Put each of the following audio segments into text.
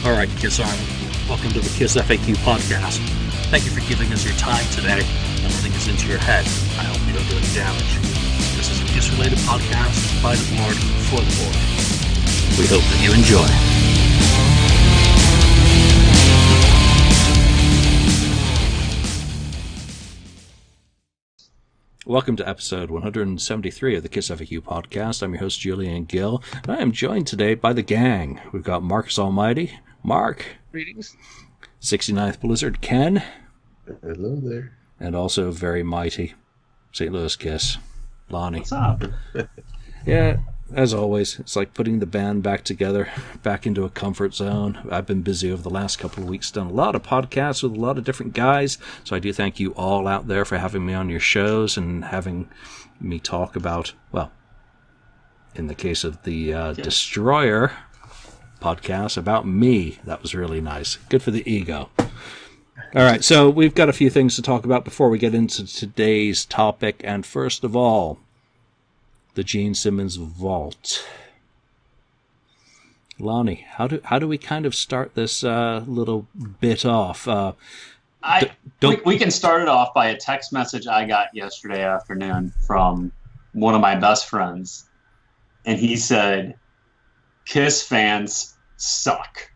All right, Kiss Army, welcome to the KissFAQ Podcast. Thank you for giving us your time today and letting us into your head. I hope we don't do any damage. This is a Kiss-related podcast by the board, for the board. We hope that you enjoy. Welcome to episode 173 of the KissFAQ Podcast. I'm your host, Julian Gill, and I am joined today by the gang. We've got Marcus Almighty, Mark. Greetings. 69th Blizzard, Ken. Hello there. And also very mighty St. Louis Kiss, Lonnie. What's up? Yeah, as always, it's like putting the band back together, back into a comfort zone. I've been busy over the last couple of weeks, done a lot of podcasts with a lot of different guys, so I do thank you all out there for having me on your shows and having me talk about, well, in the case of the Destroyer podcast, about me. That was really nice. Good for the ego. All right, so we've got a few things to talk about before we get into today's topic, and first of all, the Gene Simmons vault. Lonnie, how do we kind of start this little bit off? We can start it off by a text message I got yesterday afternoon from one of my best friends, and he said, "Kiss fans suck,"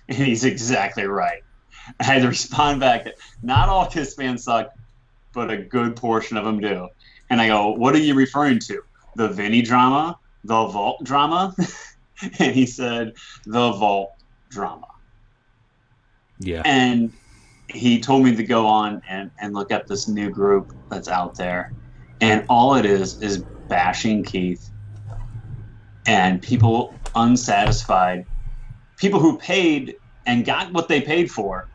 and he's exactly right. I had to respond back that not all Kiss fans suck, but a good portion of them do. And I go, "What are you referring to? The Vinny drama? The vault drama?" And he said, "The vault drama." Yeah. And he told me to go on and look at this new group that's out there. And all it is bashing Keith and people unsatisfied, people who paid and got what they paid for.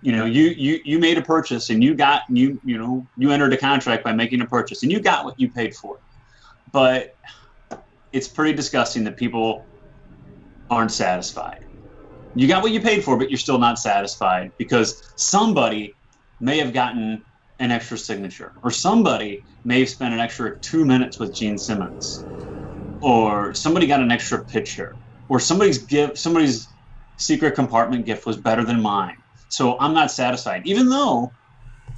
You know, you made a purchase and you entered a contract by making a purchase and you got what you paid for. But it's pretty disgusting that people aren't satisfied. You got what you paid for, but you're still not satisfied because somebody may have gotten an extra signature, or somebody may have spent an extra 2 minutes with Gene Simmons, or somebody got an extra picture, or somebody's secret compartment gift was better than mine. So I'm not satisfied, even though,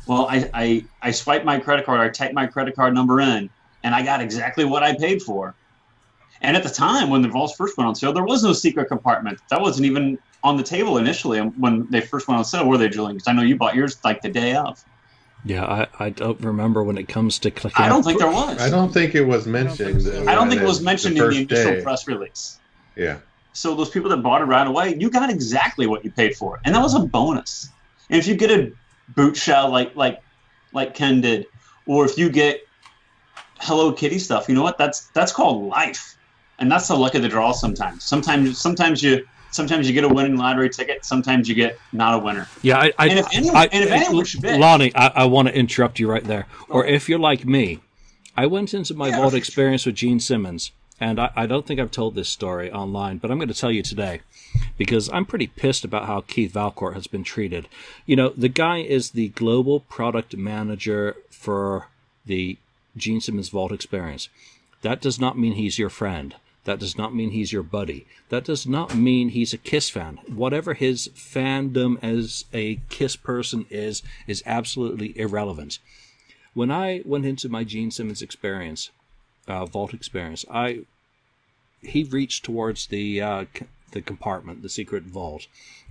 well, I swiped my credit card, I typed my credit card number in, and I got exactly what I paid for. And at the time, when the vaults first went on sale, there was no secret compartment. That wasn't even on the table initially when they first went on sale, were they, Julian? Because I know you bought yours like the day of. Yeah, I don't remember when it comes to clicking. I don't think there was. I don't think it was mentioned. I don't think it was mentioned in the initial press release. Yeah. So those people that bought it right away, you got exactly what you paid for, and that was a bonus. And if you get a boot shell like Ken did, or if you get Hello Kitty stuff, you know what? That's called life, and that's the luck of the draw. Sometimes you get a winning lottery ticket. Sometimes you get not a winner. Yeah, if anyone should bet, Lonnie, I want to interrupt you right there. Or if you're like me, I went into my vault experience with Gene Simmons. And I don't think I've told this story online, but I'm going to tell you today because I'm pretty pissed about how Keith Valcourt has been treated. You know, the guy is the global product manager for the Gene Simmons Vault experience. That does not mean he's your friend. That does not mean he's your buddy. That does not mean he's a Kiss fan. Whatever his fandom as a Kiss person is absolutely irrelevant. When I went into my Gene Simmons experience, vault experience, he reached towards the compartment, the secret vault,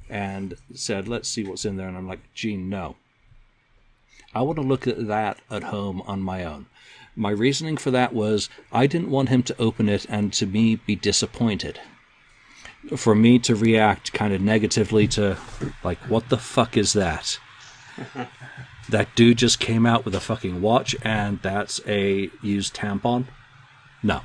and said, "Let's see what's in there." And I'm like, "Gene, no. I want to look at that at home on my own." My reasoning for that was I didn't want him to open it and to me be disappointed. For me to react kind of negatively to, like, what the fuck is that? That dude just came out with a fucking watch and that's a used tampon? No.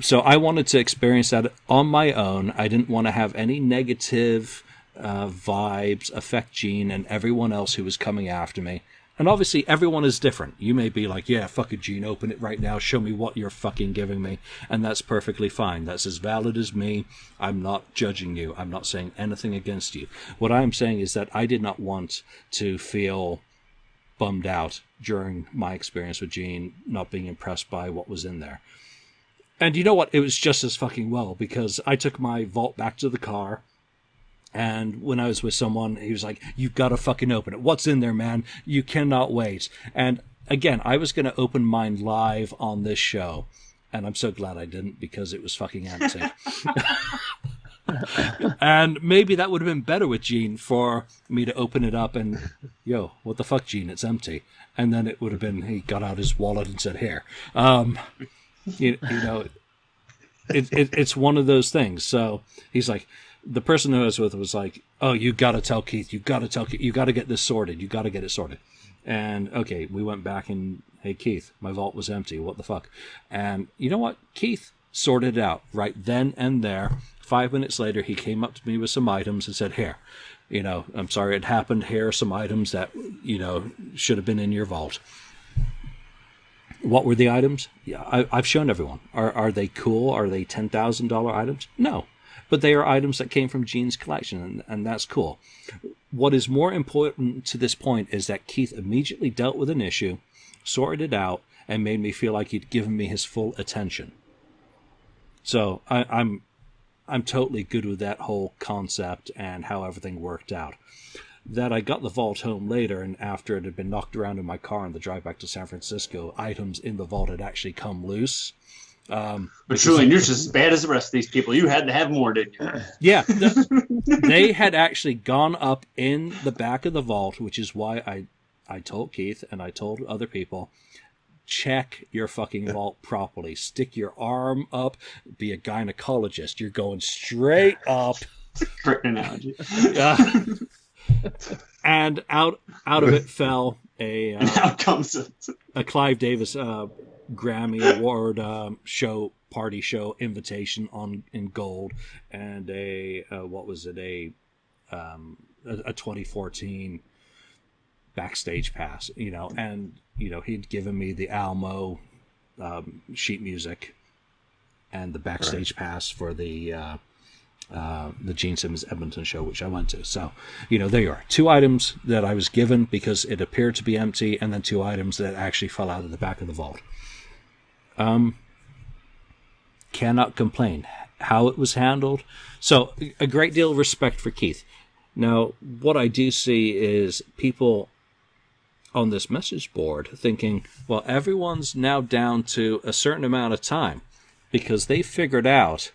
So I wanted to experience that on my own. I didn't want to have any negative vibes affect Gene and everyone else who was coming after me. And obviously everyone is different. You may be like, "Yeah, fuck it, Gene, open it right now. Show me what you're fucking giving me." And that's perfectly fine. That's as valid as me. I'm not judging you. I'm not saying anything against you. What I'm saying is that I did not want to feel bummed out during my experience with Gene, not being impressed by what was in there. And you know what? It was just as fucking well, because I took my vault back to the car, and when I was with someone, he was like, "You've got to fucking open it. What's in there, man? You cannot wait." And again, I was going to open mine live on this show, and I'm so glad I didn't, because it was fucking empty. And maybe that would have been better with Gene, for me to open it up and, "Yo, what the fuck, Gene? It's empty." And then it would have been, he got out his wallet and said, "Here." You know, it's one of those things. So he's like, the person who I was with was like, "Oh, you got to tell Keith. You got to tell Keith. You got to get this sorted. You got to get it sorted." And okay, we went back and, "Hey, Keith, my vault was empty. What the fuck?" And you know what? Keith sorted it out right then and there. 5 minutes later, he came up to me with some items and said, "Here, I'm sorry it happened. Here are some items that, should have been in your vault." What were the items? Yeah, I've shown everyone. Are they cool? Are they $10,000 items? No. But they are items that came from Gene's collection, and that's cool. What is more important to this point is that Keith immediately dealt with an issue, sorted it out, and made me feel like he'd given me his full attention. So I'm totally good with that whole concept and how everything worked out. That I got the vault home later, and after it had been knocked around in my car on the drive back to San Francisco, items in the vault had actually come loose. But Julian, you're just as bad as the rest of these people. You had to have more, didn't you? Yeah. They had actually gone up in the back of the vault, which is why I told Keith and I told other people, check your fucking vault properly. Stick your arm up. Be a gynecologist. You're going straight up. Great analogy. And out of it fell a Clive Davis Grammy Award party show invitation in gold, and a 2014 backstage pass, and he'd given me the Almo sheet music and the backstage pass for the Gene Simmons Edmonton show, which I went to. So, there you are. 2 items that I was given because it appeared to be empty, and then 2 items that actually fell out of the back of the vault. Cannot complain. How it was handled. So, a great deal of respect for Keith. Now, what I do see is people on this message board thinking, well, everyone's now down to a certain amount of time because they figured out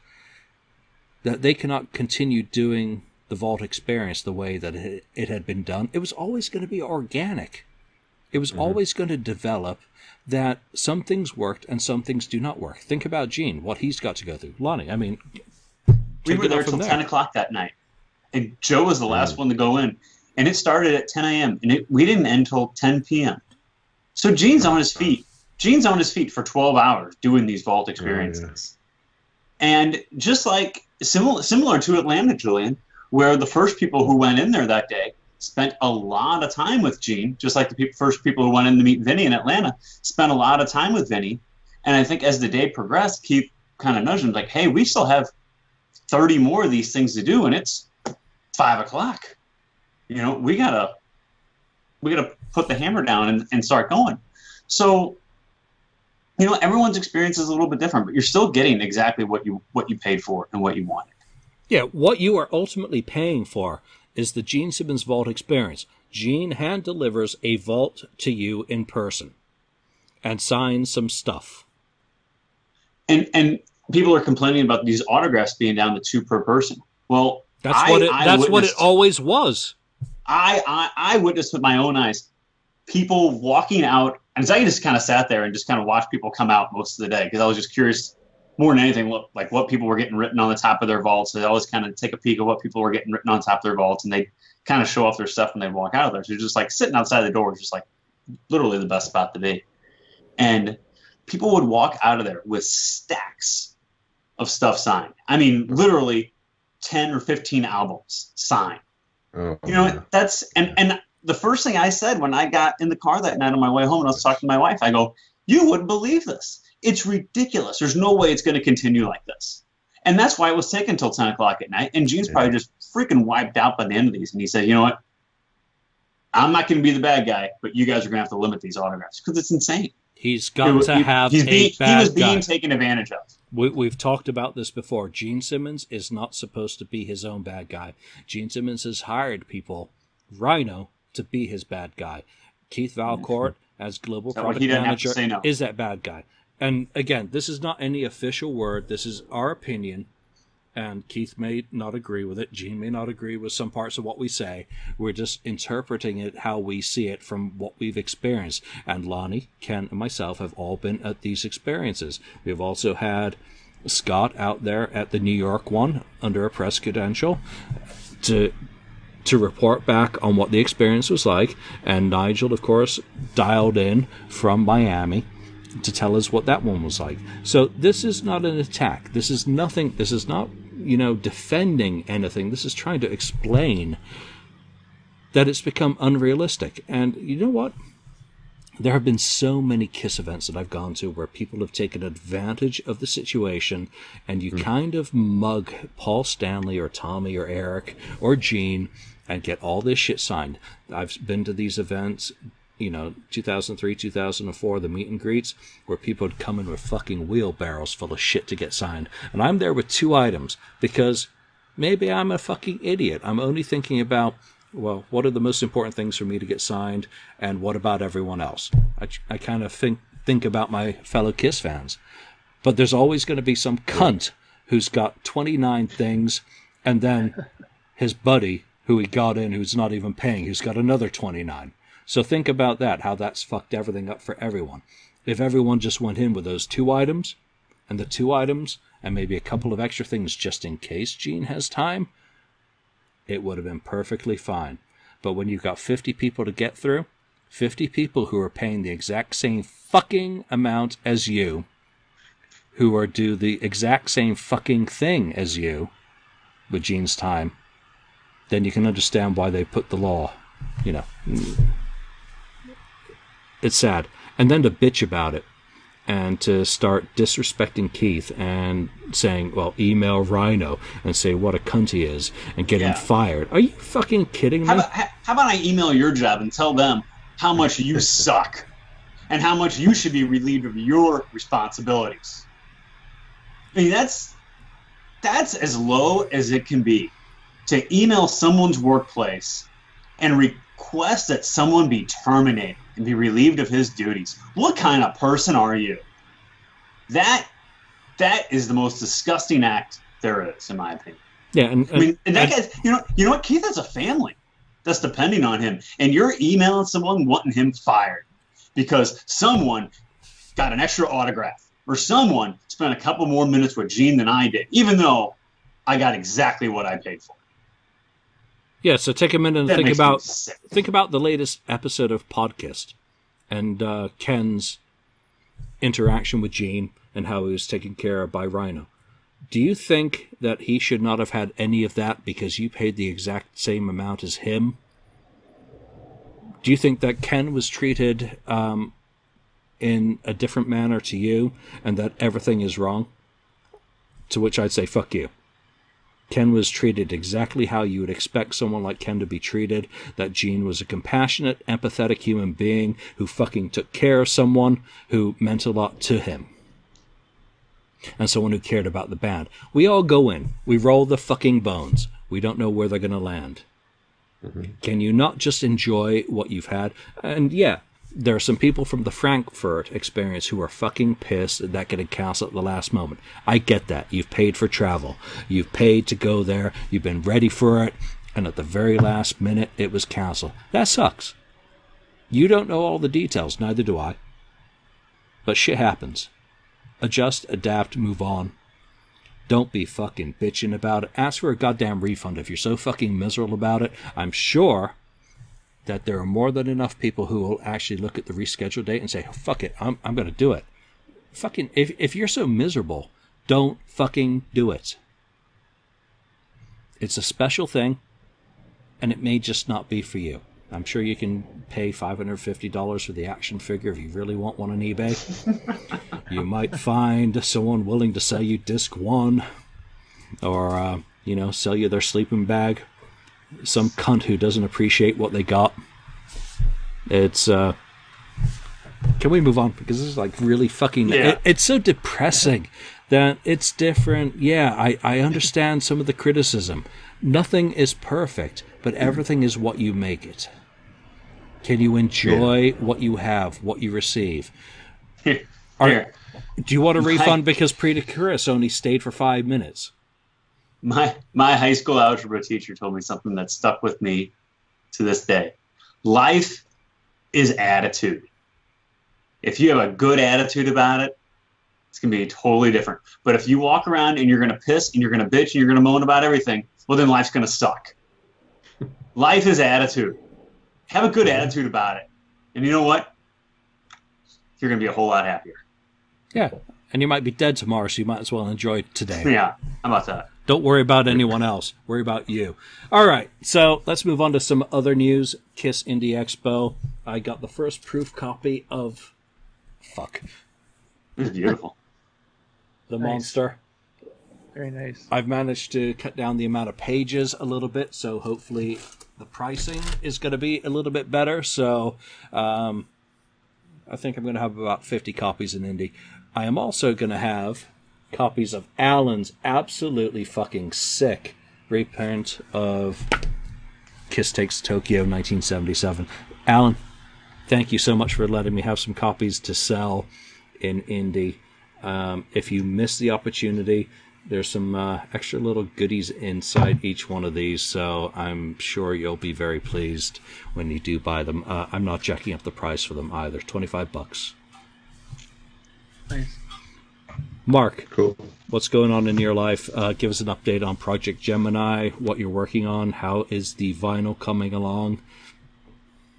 that they cannot continue doing the vault experience the way that it had been done. It was always going to be organic. It was always going to develop that some things worked and some things do not work. Think about Gene, what he's got to go through. Lonnie, we were there till 10 o'clock that night, and Joe was the last one to go in, and it started at 10 a.m., and we didn't end until 10 p.m. So Gene's on his feet. Gene's on his feet for 12 hours doing these vault experiences. And just like similar to Atlanta, Julian, where the first people who went in there that day spent a lot of time with Gene, just like the first people who went in to meet Vinny in Atlanta spent a lot of time with Vinny. And I think as the day progressed, Keith kind of nudged him like, hey, we still have 30 more of these things to do, and it's 5 o'clock. We gotta put the hammer down and start going. So, everyone's experience is a little bit different, but you're still getting exactly what you paid for and what you wanted. Yeah, what you are ultimately paying for is the Gene Simmons vault experience. Gene hand delivers a vault to you in person and signs some stuff. And people are complaining about these autographs being down to 2 per person. Well, that's what it always was. I witnessed with my own eyes people walking out, and I just kind of sat there and just kind of watched people come out most of the day because I was just curious more than anything what people were getting written on the top of their vaults. So I always kind of take a peek at what people were getting written on top of their vaults, and they kind of show off their stuff when they walk out of there. So just like sitting outside the door is just like literally the best spot to be. And people would walk out of there with stacks of stuff signed. I mean, literally 10 or 15 albums signed. Oh, that's and the first thing I said when I got in the car that night on my way home and I was talking to my wife, I go, you wouldn't believe this. It's ridiculous. There's no way it's going to continue like this. And that's why it was taken until 10 o'clock at night. And Gene's probably just freaking wiped out by the end of these. And he said, you know what? I'm not going to be the bad guy, but you guys are going to have to limit these autographs because it's insane. He's got to have a bad guy. He was being taken advantage of. We've talked about this before. Gene Simmons is not supposed to be his own bad guy. Gene Simmons has hired people, Rhino, to be his bad guy. Keith Valcourt, as global product manager, is that bad guy. And again, this is not any official word. This is our opinion. And Keith may not agree with it. Gene may not agree with some parts of what we say. We're just interpreting it how we see it from what we've experienced. And Lonnie, Ken, and myself have all been at these experiences. We've also had Scott out there at the New York one under a press credential to report back on what the experience was like. And Nigel, of course, dialed in from Miami to tell us what that one was like. So this is not an attack. This is nothing. This is not, defending anything. This is trying to explain that it's become unrealistic. And you know what? There have been so many KISS events that I've gone to where people have taken advantage of the situation, and you kind of mug Paul Stanley or Tommy or Eric or Gene and get all this shit signed. I've been to these events, 2003, 2004, the meet and greets, where people would come in with fucking wheelbarrows full of shit to get signed. And I'm there with 2 items because maybe I'm a fucking idiot. I'm only thinking about, well, what are the most important things for me to get signed, and what about everyone else? I kind of think about my fellow KISS fans. But there's always going to be some cunt who's got 29 things, and then his buddy, who he got in, who's not even paying, who's got another 29. So think about that, how that's fucked everything up for everyone. If everyone just went in with those 2 items, and the 2 items, and maybe a couple of extra things just in case Gene has time, it would have been perfectly fine. But when you've got 50 people to get through, 50 people who are paying the exact same fucking amount as you, who are do the exact same fucking thing as you with Gene's time, then you can understand why they put the law, It's sad. And then to bitch about it and to start disrespecting Keith and saying, well, email Rhino and say what a cunt he is and get him fired. Are you fucking kidding me? How about I email your job and tell them how much you suck and how much you should be relieved of your responsibilities? I mean, that's as low as it can be, to email someone's workplace and request that someone be terminated and be relieved of his duties. What kind of person are you? That is the most disgusting act there is, in my opinion. Yeah, and that guy's, you know what? Keith has a family that's depending on him, and you're emailing someone wanting him fired because someone got an extra autograph or someone spent a couple more minutes with Gene than I did, even though I got exactly what I paid for. Yeah, so take a minute and think about the latest episode of Podcast and Ken's interaction with Gene and how he was taken care of by Rhino. Do you think that he should not have had any of that because you paid the exact same amount as him? Do you think that Ken was treated in a different manner to you and that everything is wrong? To which I'd say, fuck you. Ken was treated exactly how you would expect someone like Ken to be treated, that Gene was a compassionate, empathetic human being who fucking took care of someone who meant a lot to him. And someone who cared about the band. We all go in. We roll the fucking bones. We don't know where they're going to land. Mm-hmm. Can you not just enjoy what you've had? And yeah, there are some people from the Frankfurt experience who are fucking pissed that that getting canceled at the last moment. I get that. You've paid for travel. You've paid to go there. You've been ready for it. And at the very last minute, it was canceled. That sucks. You don't know all the details. Neither do I. But shit happens. Adjust, adapt, move on. Don't be fucking bitching about it. Ask for a goddamn refund if you're so fucking miserable about it. I'm sure that there are more than enough people who will actually look at the reschedule date and say, oh, fuck it, I'm going to do it. Fucking, if you're so miserable, don't fucking do it. It's a special thing, and it may just not be for you. I'm sure you can pay $550 for the action figure if you really want one on eBay. You might find someone willing to sell you disc 1 or, sell you their sleeping bag. Some cunt who doesn't appreciate what they got. It's Can we move on? Because this is like really fucking... Yeah. It's so depressing that it's different. Yeah, I understand some of the criticism. Nothing is perfect, but everything is what you make it. Can you enjoy what you have, what you receive? Here. Do you want a refund because Preta Chris only stayed for 5 minutes? My high school algebra teacher told me something that stuck with me to this day. Life is attitude. If you have a good attitude about it, it's going to be totally different. But if you walk around and you're going to piss and you're going to bitch and you're going to moan about everything, well, then life's going to suck. Life is attitude. Have a good attitude about it. And you know what? You're going to be a whole lot happier. Yeah. And you might be dead tomorrow, so you might as well enjoy today. Yeah. How about that? Don't worry about anyone else. Worry about you. All right. So let's move on to some other news. KISS Indie Expo. I got the first proof copy of... Fuck. It's beautiful. The Nice. Monster. Very nice. I've managed to cut down the amount of pages a little bit, so hopefully the pricing is going to be a little bit better. So I think I'm going to have about 50 copies in Indie. I am also going to have copies of Alan's absolutely fucking sick reprint of Kiss Takes Tokyo 1977. Alan, thank you so much for letting me have some copies to sell in Indie. If you miss the opportunity, there's some extra little goodies inside each one of these, so I'm sure you'll be very pleased when you do buy them. I'm not jacking up the price for them either. $25. Nice. Mark, Cool. what's going on in your life? Give us an update on Project Gemini, what you're working on. How is the vinyl coming along?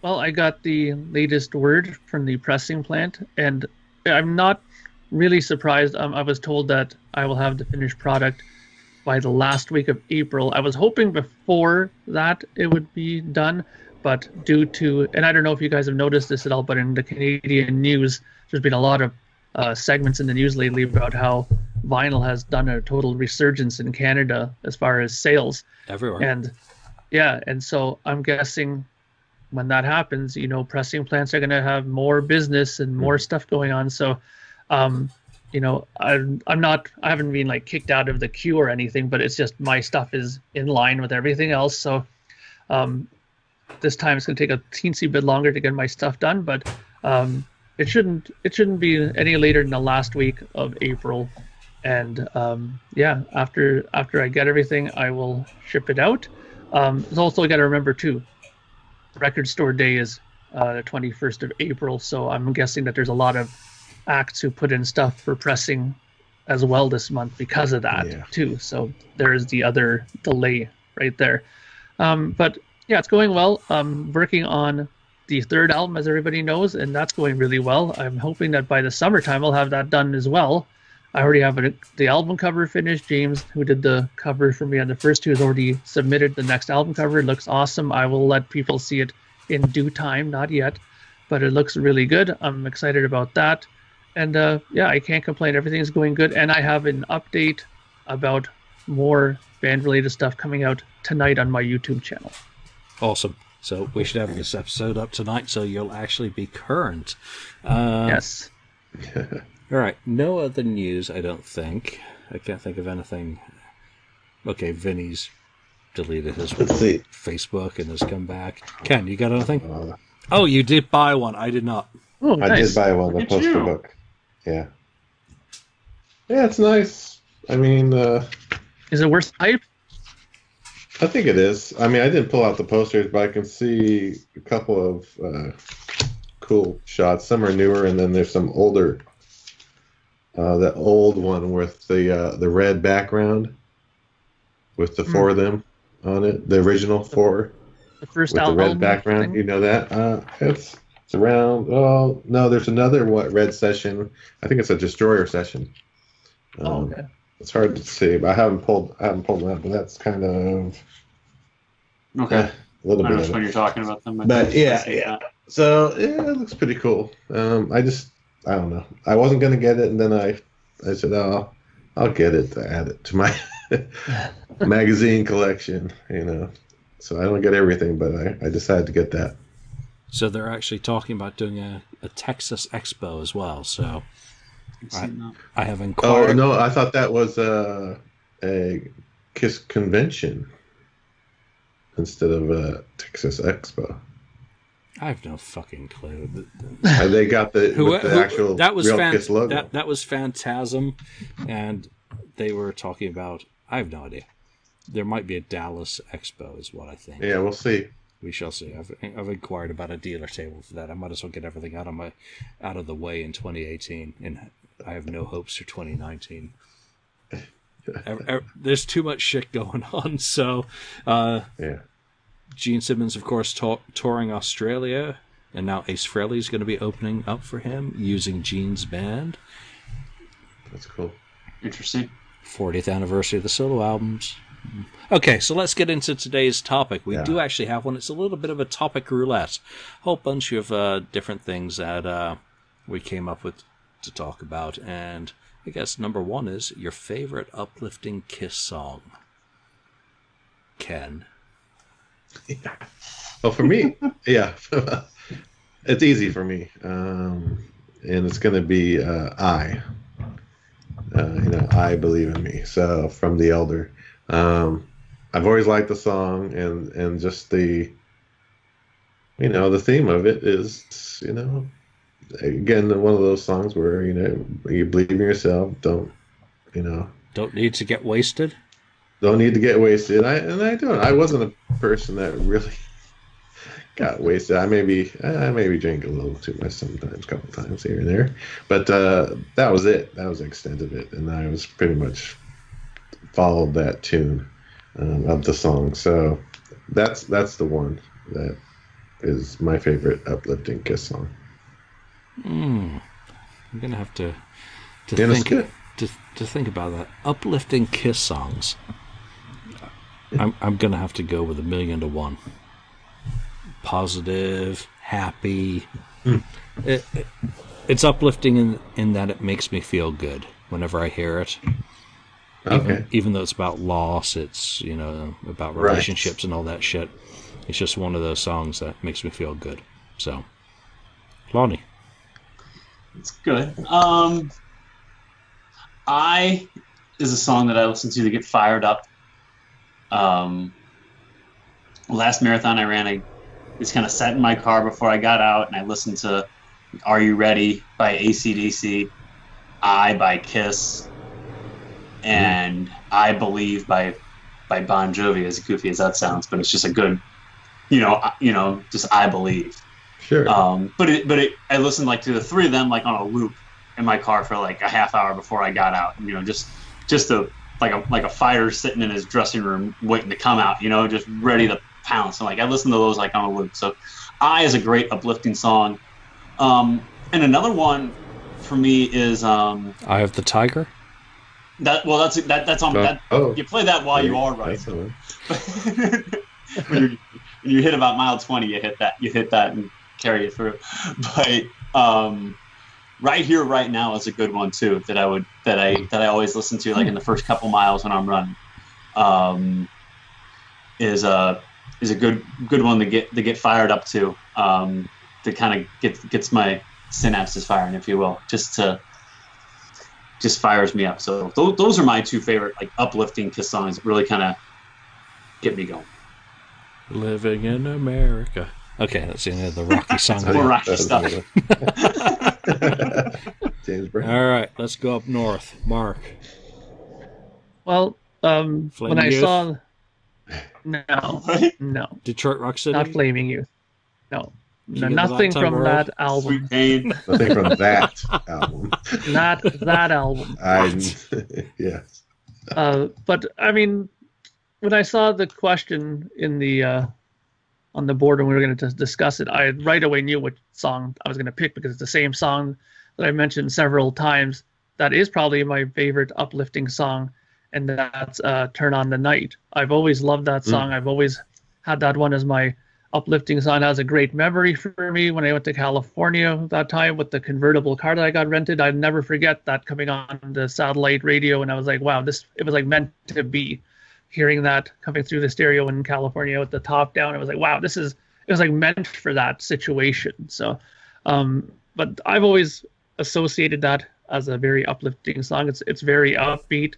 Well, I got the latest word from the pressing plant, and I'm not really surprised. I was told that I will have the finished product by the last week of April. I was hoping before that it would be done, but due to, and I don't know if you guys have noticed this at all, but in the Canadian news, there's been a lot of segments in the news lately about how vinyl has done a total resurgence in Canada as far as sales. Everywhere. And yeah, and so I'm guessing when that happens, pressing plants are going to have more business and more stuff going on. So, I haven't been like kicked out of the queue or anything, but it's just my stuff is in line with everything else. So, this time it's going to take a teensy bit longer to get my stuff done, but it shouldn't be any later than the last week of April. And after I get everything, I will ship it out. It's also got to remember too, Record Store Day is the 21st of April, so I'm guessing that there's a lot of acts who put in stuff for pressing as well this month because of that too. So there's the other delay right there. But yeah, it's going well. I'm working on the third album, as everybody knows, and that's going really well. I'm hoping that by the summertime I'll have that done as well. I already have the album cover finished. James, who did the cover for me on the first two, has already submitted the next album cover. It looks awesome. I will let people see it in due time, not yet, but it looks really good. I'm excited about that. And I can't complain. Everything's going good. And I have an update about more band-related stuff coming out tonight on my YouTube channel. Awesome. So we should have this episode up tonight, so you'll actually be current. Yes. All right. No other news, I don't think. I can't think of anything. Okay, Vinny's deleted his Let's see. Facebook and has come back. Ken, you got anything? Oh, you did buy one. I did not. Oh, I nice. did buy one, the Look at poster you. book. Yeah. Yeah, it's nice. I mean, Is it worth the hype? I think it is. I mean, I didn't pull out the posters, but I can see a couple of cool shots. Some are newer, and then there's some older. The old one with the red background, with the four of them on it. The original four The first with the album. red background. thing? You know that? It's around. Oh no, there's another red session. I think it's a Destroyer session. Oh, okay. It's hard to see, but I haven't pulled them out. But that's kind of Okay. a little I bit know which of one it. you're talking about. Them, But yeah. So yeah, it looks pretty cool. I don't know. I wasn't gonna get it, and then I said, oh, I'll get it to add it to my magazine collection. So I don't get everything, but I decided to get that. So they're actually talking about doing a Texas Expo as well. So I have Oh inquired. no, I thought that was a KISS convention instead of a Texas Expo. I have no fucking clue. They got the actual that was real KISS logo. That was Phantasm, and they were talking about. I have no idea. There might be a Dallas Expo, is what I think. Yeah, we'll see. We shall see. I've inquired about a dealer table for that. I might as well get everything out of the way in 2018, and I have no hopes for 2019. There's too much shit going on. So, yeah. Gene Simmons, of course, touring Australia, and now Ace Frehley is going to be opening up for him using Gene's band. That's cool. Interesting. 40th anniversary of the solo albums. Okay, so let's get into today's topic. We do actually have one. It's a little bit of a topic roulette. A whole bunch of different things that we came up with to talk about. And I guess number one is your favorite uplifting KISS song. Ken. Yeah. Well, for me, yeah, it's easy for me, and it's going to be I. I Believe in Me. So from The Elder, I've always liked the song, and just the theme of it is, again, one of those songs where you believe in yourself, don't need to get wasted. Don't need to get wasted. I don't. I wasn't a person that really got wasted. I maybe drank a little too much sometimes, a couple times here and there. But that was it. That was the extent of it. And I was pretty much followed that tune of the song. So that's the one that is my favorite uplifting KISS song. I'm gonna have to think about that. Uplifting KISS songs. I'm gonna have to go with 1,000,000 to 1. Positive, happy. It's uplifting in that it makes me feel good whenever I hear it. Okay. Even though it's about loss, it's about relationships and all that shit. It's just one of those songs that makes me feel good. So, Lonnie. It's good. I is a song that I listen to get fired up. Last marathon I ran, I just kind of sat in my car before I got out, and I listened to Are You Ready by AC/DC, I by KISS, and I Believe by Bon Jovi, as goofy as that sounds, but it's just a good, just I Believe. Sure. But I listened to the three of them on a loop in my car for a half hour before I got out. Just like a fighter sitting in his dressing room waiting to come out. Just ready to pounce. And I listened to those on a loop. So, I is a great uplifting song. And another one for me is Eye of the Tiger. That's on that. Oh, you play that while you are right. When you hit about mile 20, you hit that and carry it through. But Right Here, Right Now is a good one too that I always listen to in the first couple miles when I'm running. Is a good one to get fired up to kind of gets my synapses firing, if you will, just fires me up. So those are my two favorite uplifting KISS songs that really kind of get me going. Living in America. Okay, that's the end of the Rocky song. More Rocky stuff. James Brown. All right, let's go up north. Mark. Well, when I saw... No. Detroit Rock City? Not Flaming Youth. No, nothing from that album. Sweet Pain. Nothing from that album. Not that album. Yes. But I mean, when I saw the question in the on the board when we were going to discuss it, I right away knew what song I was going to pick because it's the same song that I mentioned several times. That is probably my favorite uplifting song, and that's Turn on the Night. I've always loved that song. I've always had that one as my uplifting song. That was a great memory for me when I went to California that time with the convertible car that I got rented. I'd never forget that coming on the satellite radio, and I was like, wow, it was meant to be. Hearing that coming through the stereo in California with the top down, it was like, wow, it was meant for that situation. So but I've always associated that as a very uplifting song. It's very upbeat.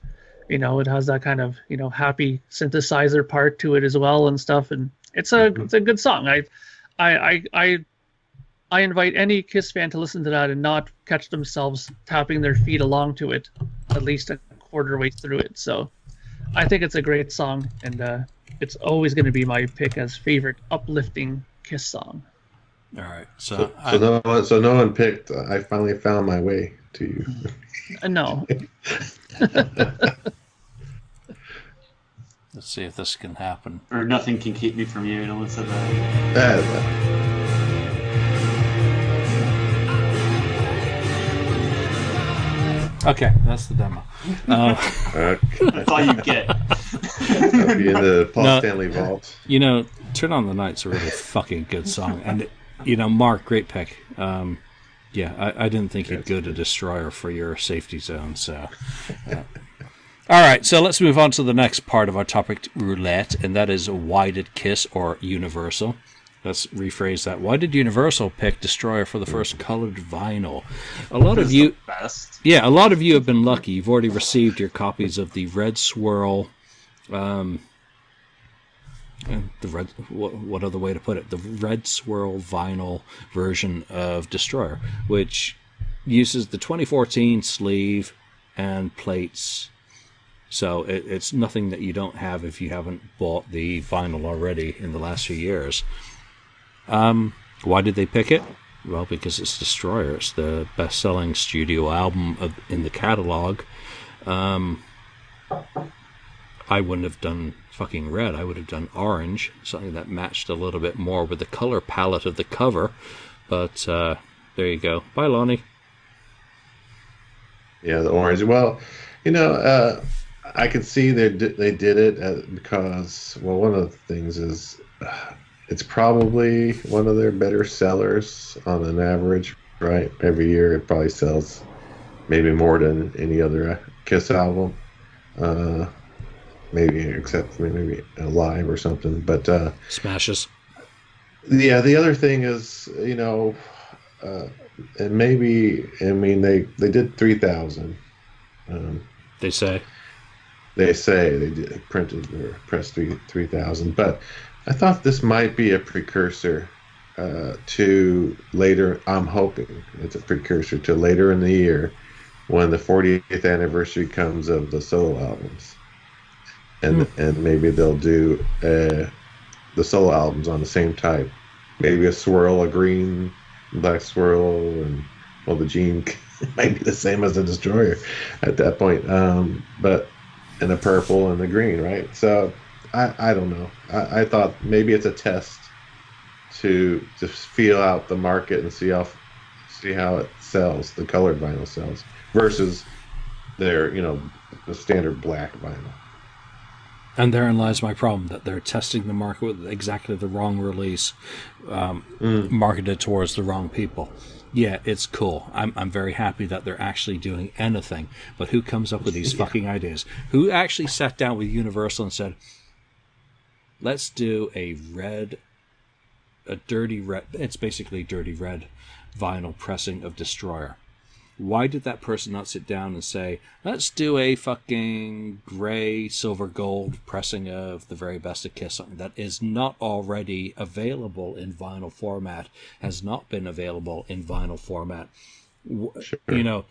You know, it has that kind of, you know, happy synthesizer part to it as well and stuff. And it's a good song. I invite any KISS fan to listen to that and not catch themselves tapping their feet along to it at least a quarter way through it. So I think it's a great song, and it's always going to be my pick as favorite uplifting KISS song. All right. So no one picked I Finally Found My Way to You. No. Let's see if this can happen. Or Nothing Can Keep Me From You. No one said that. Okay, that's the demo. That's all you get. That'll be in the Paul Stanley vault. You know, Turn on the Night's a really fucking good song. And, you know, Mark, great pick. Yeah, I didn't think you'd go to Destroyer for your safety zone, so... All right, so let's move on to the next part of our topic, Roulette, and that is why did KISS or Universal? Let's rephrase that. Why did Universal pick Destroyer for the first colored vinyl? A lot of you have been lucky. You've already received your copies of the Red Swirl. The red. What other way to put it? The Red Swirl vinyl version of Destroyer, which uses the 2014 sleeve and plates. So it's nothing that you don't have if you haven't bought the vinyl already in the last few years. Why did they pick it? Well, because it's Destroyer. It's the best-selling studio album in the catalog. I wouldn't have done fucking red. I would have done orange, something that matched a little bit more with the color palette of the cover. But there you go. Bye, Lonnie. Yeah, the orange. Well, you know, I could see they did it because, well, one of the things is it's probably one of their better sellers on an average, right? Every year it probably sells maybe more than any other KISS album, maybe except maybe Live or something. But smashes. Yeah, the other thing is, you know, and maybe, I mean, they did 3,000. They say they did printed or pressed 3,000, but I thought this might be a precursor to later. I'm hoping it's a precursor to later in the year when the 40th anniversary comes of the solo albums, and maybe they'll do the solo albums on the same type. Maybe a swirl, a green, black swirl, and well, the Gene might be the same as the Destroyer at that point, but in the purple and the green, right? So I don't know. I thought maybe it's a test to feel out the market and see how it sells, the colored vinyl sells versus their, you know, the standard black vinyl. And therein lies my problem, that they're testing the market with exactly the wrong release, marketed towards the wrong people. Yeah, it's cool. I'm very happy that they're actually doing anything. But who comes up with these fucking ideas? Who actually sat down with Universal and said, let's do a dirty red, it's basically dirty red vinyl pressing of Destroyer. Why did that person not sit down and say, let's do a fucking gray, silver, gold pressing of the very best of KISS, something that is not already available in vinyl format, has not been available in vinyl format. Sure. You know,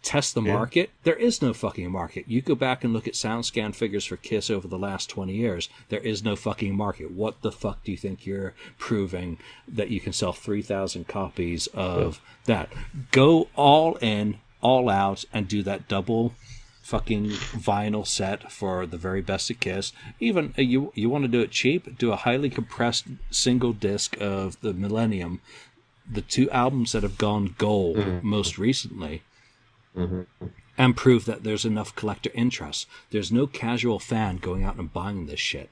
test the market. There is no fucking market. You go back and look at SoundScan figures for KISS over the last 20 years. There is no fucking market. What the fuck do you think you're proving that you can sell 3,000 copies of that? Go all in, all out, and do that double fucking vinyl set for the very best of KISS. Even you want to do it cheap, do a highly compressed single disc of the Millennium, the two albums that have gone gold most recently. And prove that there's enough collector interest. There's no casual fan going out and buying this shit.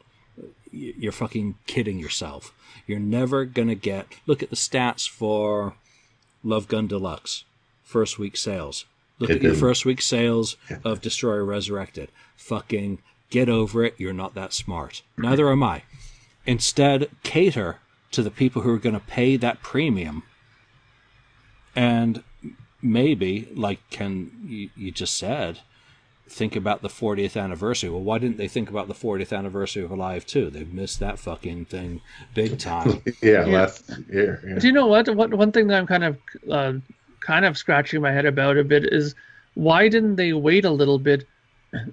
You're fucking kidding yourself. You're never gonna get... Look at the stats for Love Gun Deluxe. First week sales. Look at your first week sales of Destroyer Resurrected. Fucking get over it. You're not that smart. Neither am I. Instead, cater to the people who are going to pay that premium And maybe, like Ken, you just said, think about the 40th anniversary. Well, why didn't they think about the 40th anniversary of Alive 2? They missed that fucking thing big time. Yeah, last year. Yeah. Do you know what? One thing that I'm kind of scratching my head about a bit is why didn't they wait a little bit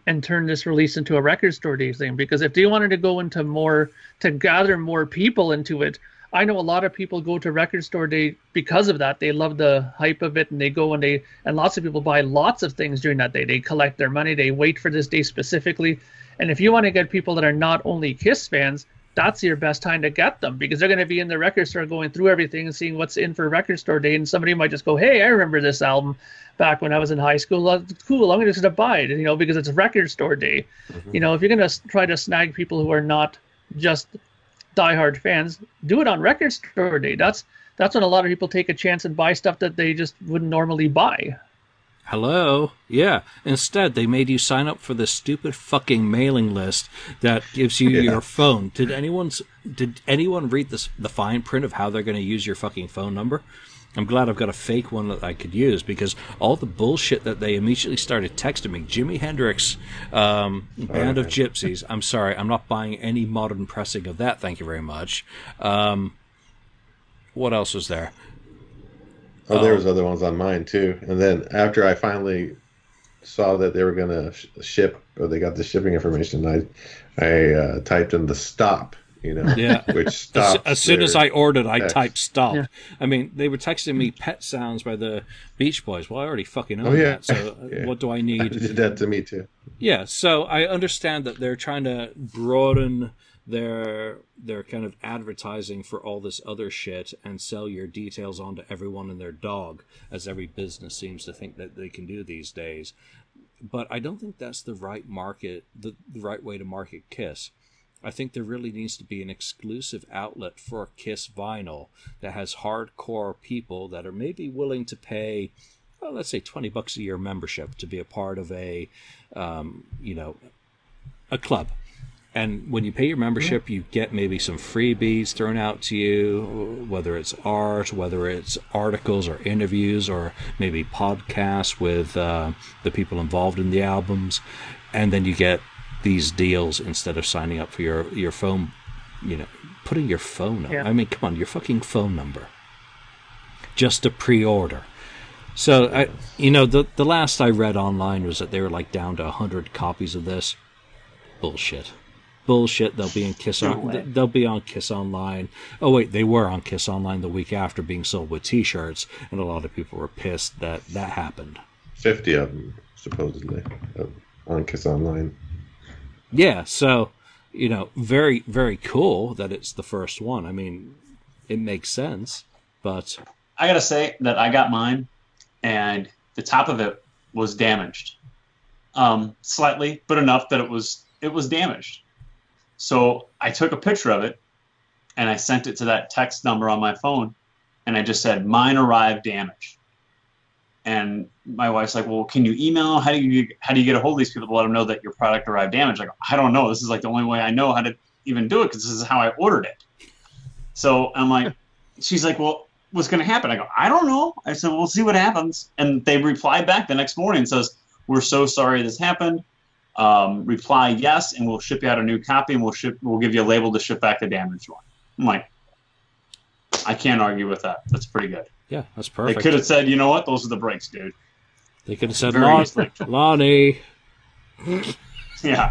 and turn this release into a record store day thing? Because if they wanted to go into more, to gather more people into it, I know a lot of people go to record store day because of that. They love the hype of it, and they go and lots of people buy lots of things during that day. They collect their money. They wait for this day specifically. And if you want to get people that are not only KISS fans, that's your best time to get them, because they're going to be in the record store going through everything and seeing what's in for record store day. And somebody might just go, hey, I remember this album back when I was in high school. That's cool. I'm just going to buy it, because it's record store day. Mm-hmm. If you're going to try to snag people who are not just diehard fans, do it on record store day. That's when a lot of people take a chance and buy stuff that they just wouldn't normally buy. Hello? Yeah. Instead, they made you sign up for this stupid fucking mailing list that gives you your phone. Did anyone read the fine print of how they're going to use your fucking phone number? I'm glad I've got a fake one that I could use, because all the bullshit that they immediately started texting me, Jimi Hendrix, Band of Gypsies. I'm sorry, I'm not buying any modern pressing of that, thank you very much. What else was there? Oh, there was other ones on mine too. And then after I finally saw that they were going to ship, or they got the shipping information, I typed in the stop. Which stops. As soon as I ordered, I typed stop. Yeah. I mean, they were texting me Pet Sounds by the Beach Boys. Well, I already fucking own that, so what do I need? They did that to me, too. Yeah, so I understand that they're trying to broaden their kind of advertising for all this other shit and sell your details onto everyone and their dog, as every business seems to think that they can do these days. But I don't think that's the right market, the right way to market KISS. I think there really needs to be an exclusive outlet for KISS vinyl that has hardcore people that are maybe willing to pay, well, let's say $20 a year membership to be a part of a club. And when you pay your membership, you get maybe some freebies thrown out to you, whether it's art, whether it's articles or interviews, or maybe podcasts with the people involved in the albums. And then you get these deals instead of signing up for your phone, putting your phone number. Yeah. I mean, come on, your fucking phone number. Just to pre-order. So, the last I read online was that they were like down to 100 copies of this. Bullshit. They'll be in KISS. They'll be on KISS Online. Oh wait, they were on KISS Online the week after, being sold with T-shirts, and a lot of people were pissed that happened. 50 of them supposedly on KISS Online. Yeah, so very, very cool that it's the first one. I mean, it makes sense, but I gotta say that I got mine, and the top of it was damaged, slightly, but enough that it was damaged. So I took a picture of it, and I sent it to that text number on my phone, and I just said, "Mine arrived damaged." And my wife's like, "Well, can you email? How do you get a hold of these people to let them know that your product arrived damaged?" Like, I don't know. This is like the only way I know how to even do it, because this is how I ordered it. So I'm like, she's like, "Well, what's going to happen?" I go, "I don't know." I said, "We'll see what happens." And they replied back the next morning and says, "We're so sorry this happened. Reply yes, and we'll ship you out a new copy, and we'll give you a label to ship back the damaged one." I'm like, I can't argue with that. That's pretty good. Yeah, that's perfect. They could have said, "You know what? Those are the breaks, dude." They could have said, Lonnie. Yeah.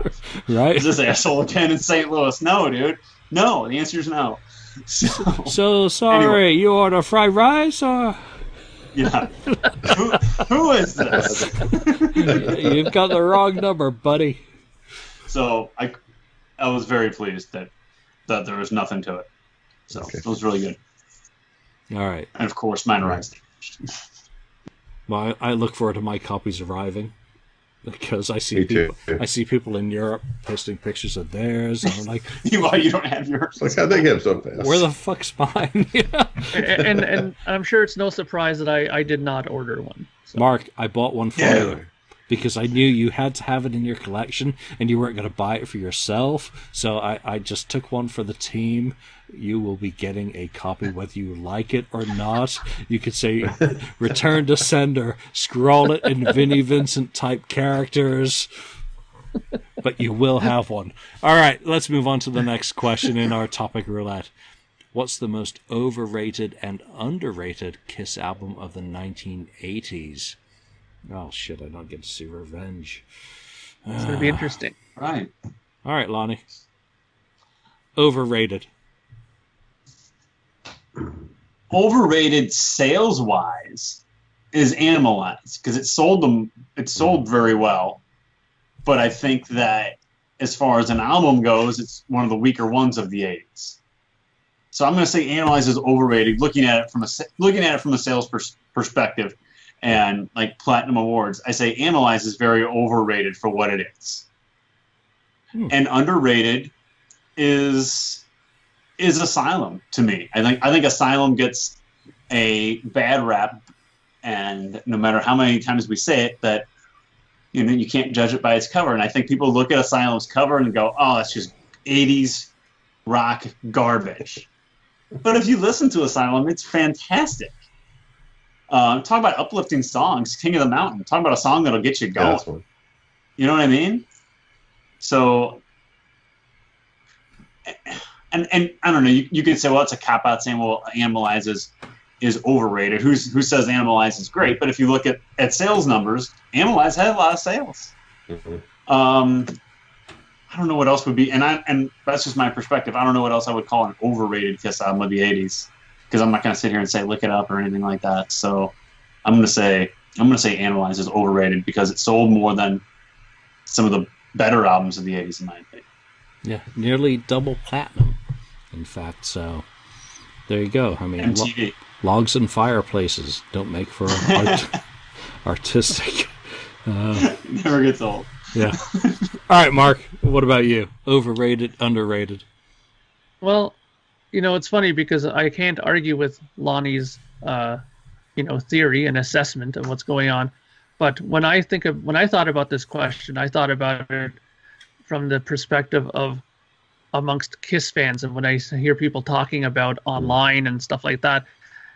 Right? Is this asshole again in St. Louis? No, dude. No. The answer is no. So sorry. Anyway. You order fried rice or? Yeah. Who is this? You've got the wrong number, buddy. So I was very pleased that there was nothing to it. So it was really good. All right. And of course, mine arrived. Well, I look forward to my copies arriving, because I see people in Europe posting pictures of theirs, and I'm like, "Well, you don't have yours." Like, how'd they get so fast? Where the fuck's mine? and I'm sure it's no surprise that I did not order one. So. Mark, I bought one for you. because I knew you had to have it in your collection and you weren't going to buy it for yourself. So I just took one for the team. You will be getting a copy whether you like it or not. You could say return to sender, scroll it in Vinnie Vincent type characters, but you will have one. All right, let's move on to the next question in our topic roulette. What's the most overrated and underrated KISS album of the 1980s? Oh, shit, I don't get to see Revenge. It's going to be interesting. Right. All right, Lonnie. Overrated. Overrated sales-wise is Animalize, because it sold very well. But I think that as far as an album goes, it's one of the weaker ones of the 80s. So I'm going to say Animalize is overrated, looking at it from a sales perspective. And like Platinum Awards, I say Analyze is very overrated for what it is. And underrated is Asylum to me. I think Asylum gets a bad rap, and no matter how many times we say it, that you can't judge it by its cover. And I think people look at Asylum's cover and go, "Oh, it's just 80s rock garbage." But if you listen to Asylum, it's fantastic. Talk about uplifting songs, King of the Mountain. Talk about a song that'll get you going. You know what I mean? So, and I don't know. You could say, well, it's a cop out saying, well, Animalize is overrated. Who says Animalize is great? But if you look at sales numbers, Animalize had a lot of sales. Mm-hmm. I don't know what else would be, and that's just my perspective. I don't know what else I would call an overrated KISS album of the 80s. Because I'm not going to sit here and say look it up or anything like that. So I'm going to say Analyze is overrated because it sold more than some of the better albums of the 80s, in my opinion. Yeah, nearly double platinum, in fact. So there you go. I mean, MTV. Logs and fireplaces don't make for artistic. Never gets old. Yeah. All right, Mark. What about you? Overrated, underrated? Well, it's funny because I can't argue with Lonnie's, theory and assessment of what's going on. But when I thought about this question, I thought about it from the perspective of amongst KISS fans, and when I hear people talking about online and stuff like that.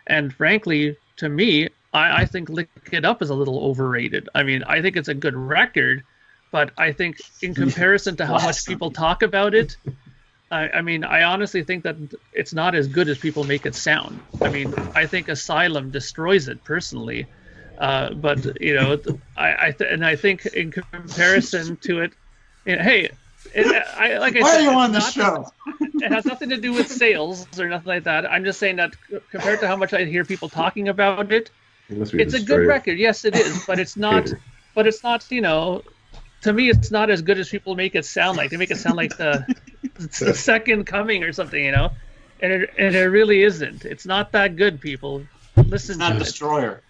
And frankly, to me, I think Lick It Up is a little overrated. I mean, I think it's a good record, but I think in comparison to how much people talk about it, I mean, I honestly think that it's not as good as people make it sound. I mean, I think Asylum destroys it personally, but I think in comparison to it, hey, like I why said, are you on the show? It has nothing to do with sales or nothing like that. I'm just saying that compared to how much I hear people talking about it, it's a good record. Yes, it is, but it's not. But it's not. To me, it's not as good as people make it sound like. They make it sound like the second coming or something, and it really isn't. It's not that good, people. Listen, it's not to Destroyer.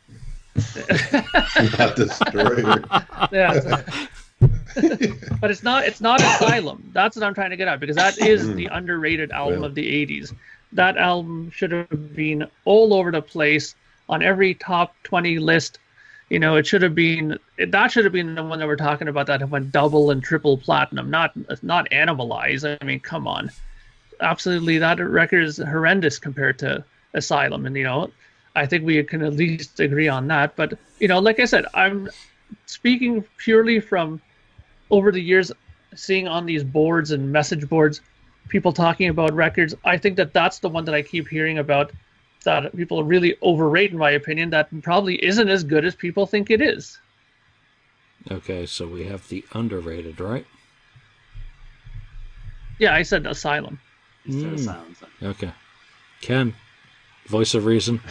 Not Destroyer. Yeah. But it's not Asylum. That's what I'm trying to get at, because that is the underrated album of the 80s. That album should have been all over the place on every top 20 list. It should have been the one that we're talking about that went double and triple platinum, not Animalize. I mean, come on. Absolutely, that record is horrendous compared to Asylum, and I think we can at least agree on that. But like I said, I'm speaking purely from over the years, seeing on these boards and message boards, people talking about records. I think that that's the one that I keep hearing about, that people really overrate, in my opinion, that probably isn't as good as people think it is. Okay, so we have the underrated, right? Yeah, I said Asylum. Okay. Ken, voice of reason.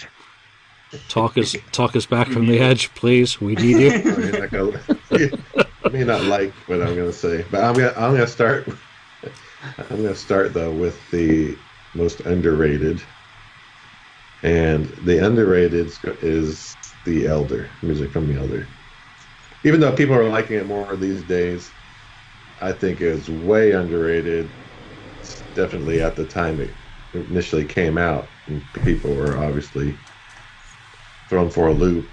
Talk us back from the edge, please. We need you. I may not like what I'm going to say, but I'm going to start. I'm going to start though with the most underrated, and the underrated is The Elder, music from The Elder. Even though people are liking it more these days, I think it's way underrated. It's definitely at the time it initially came out, and people were obviously thrown for a loop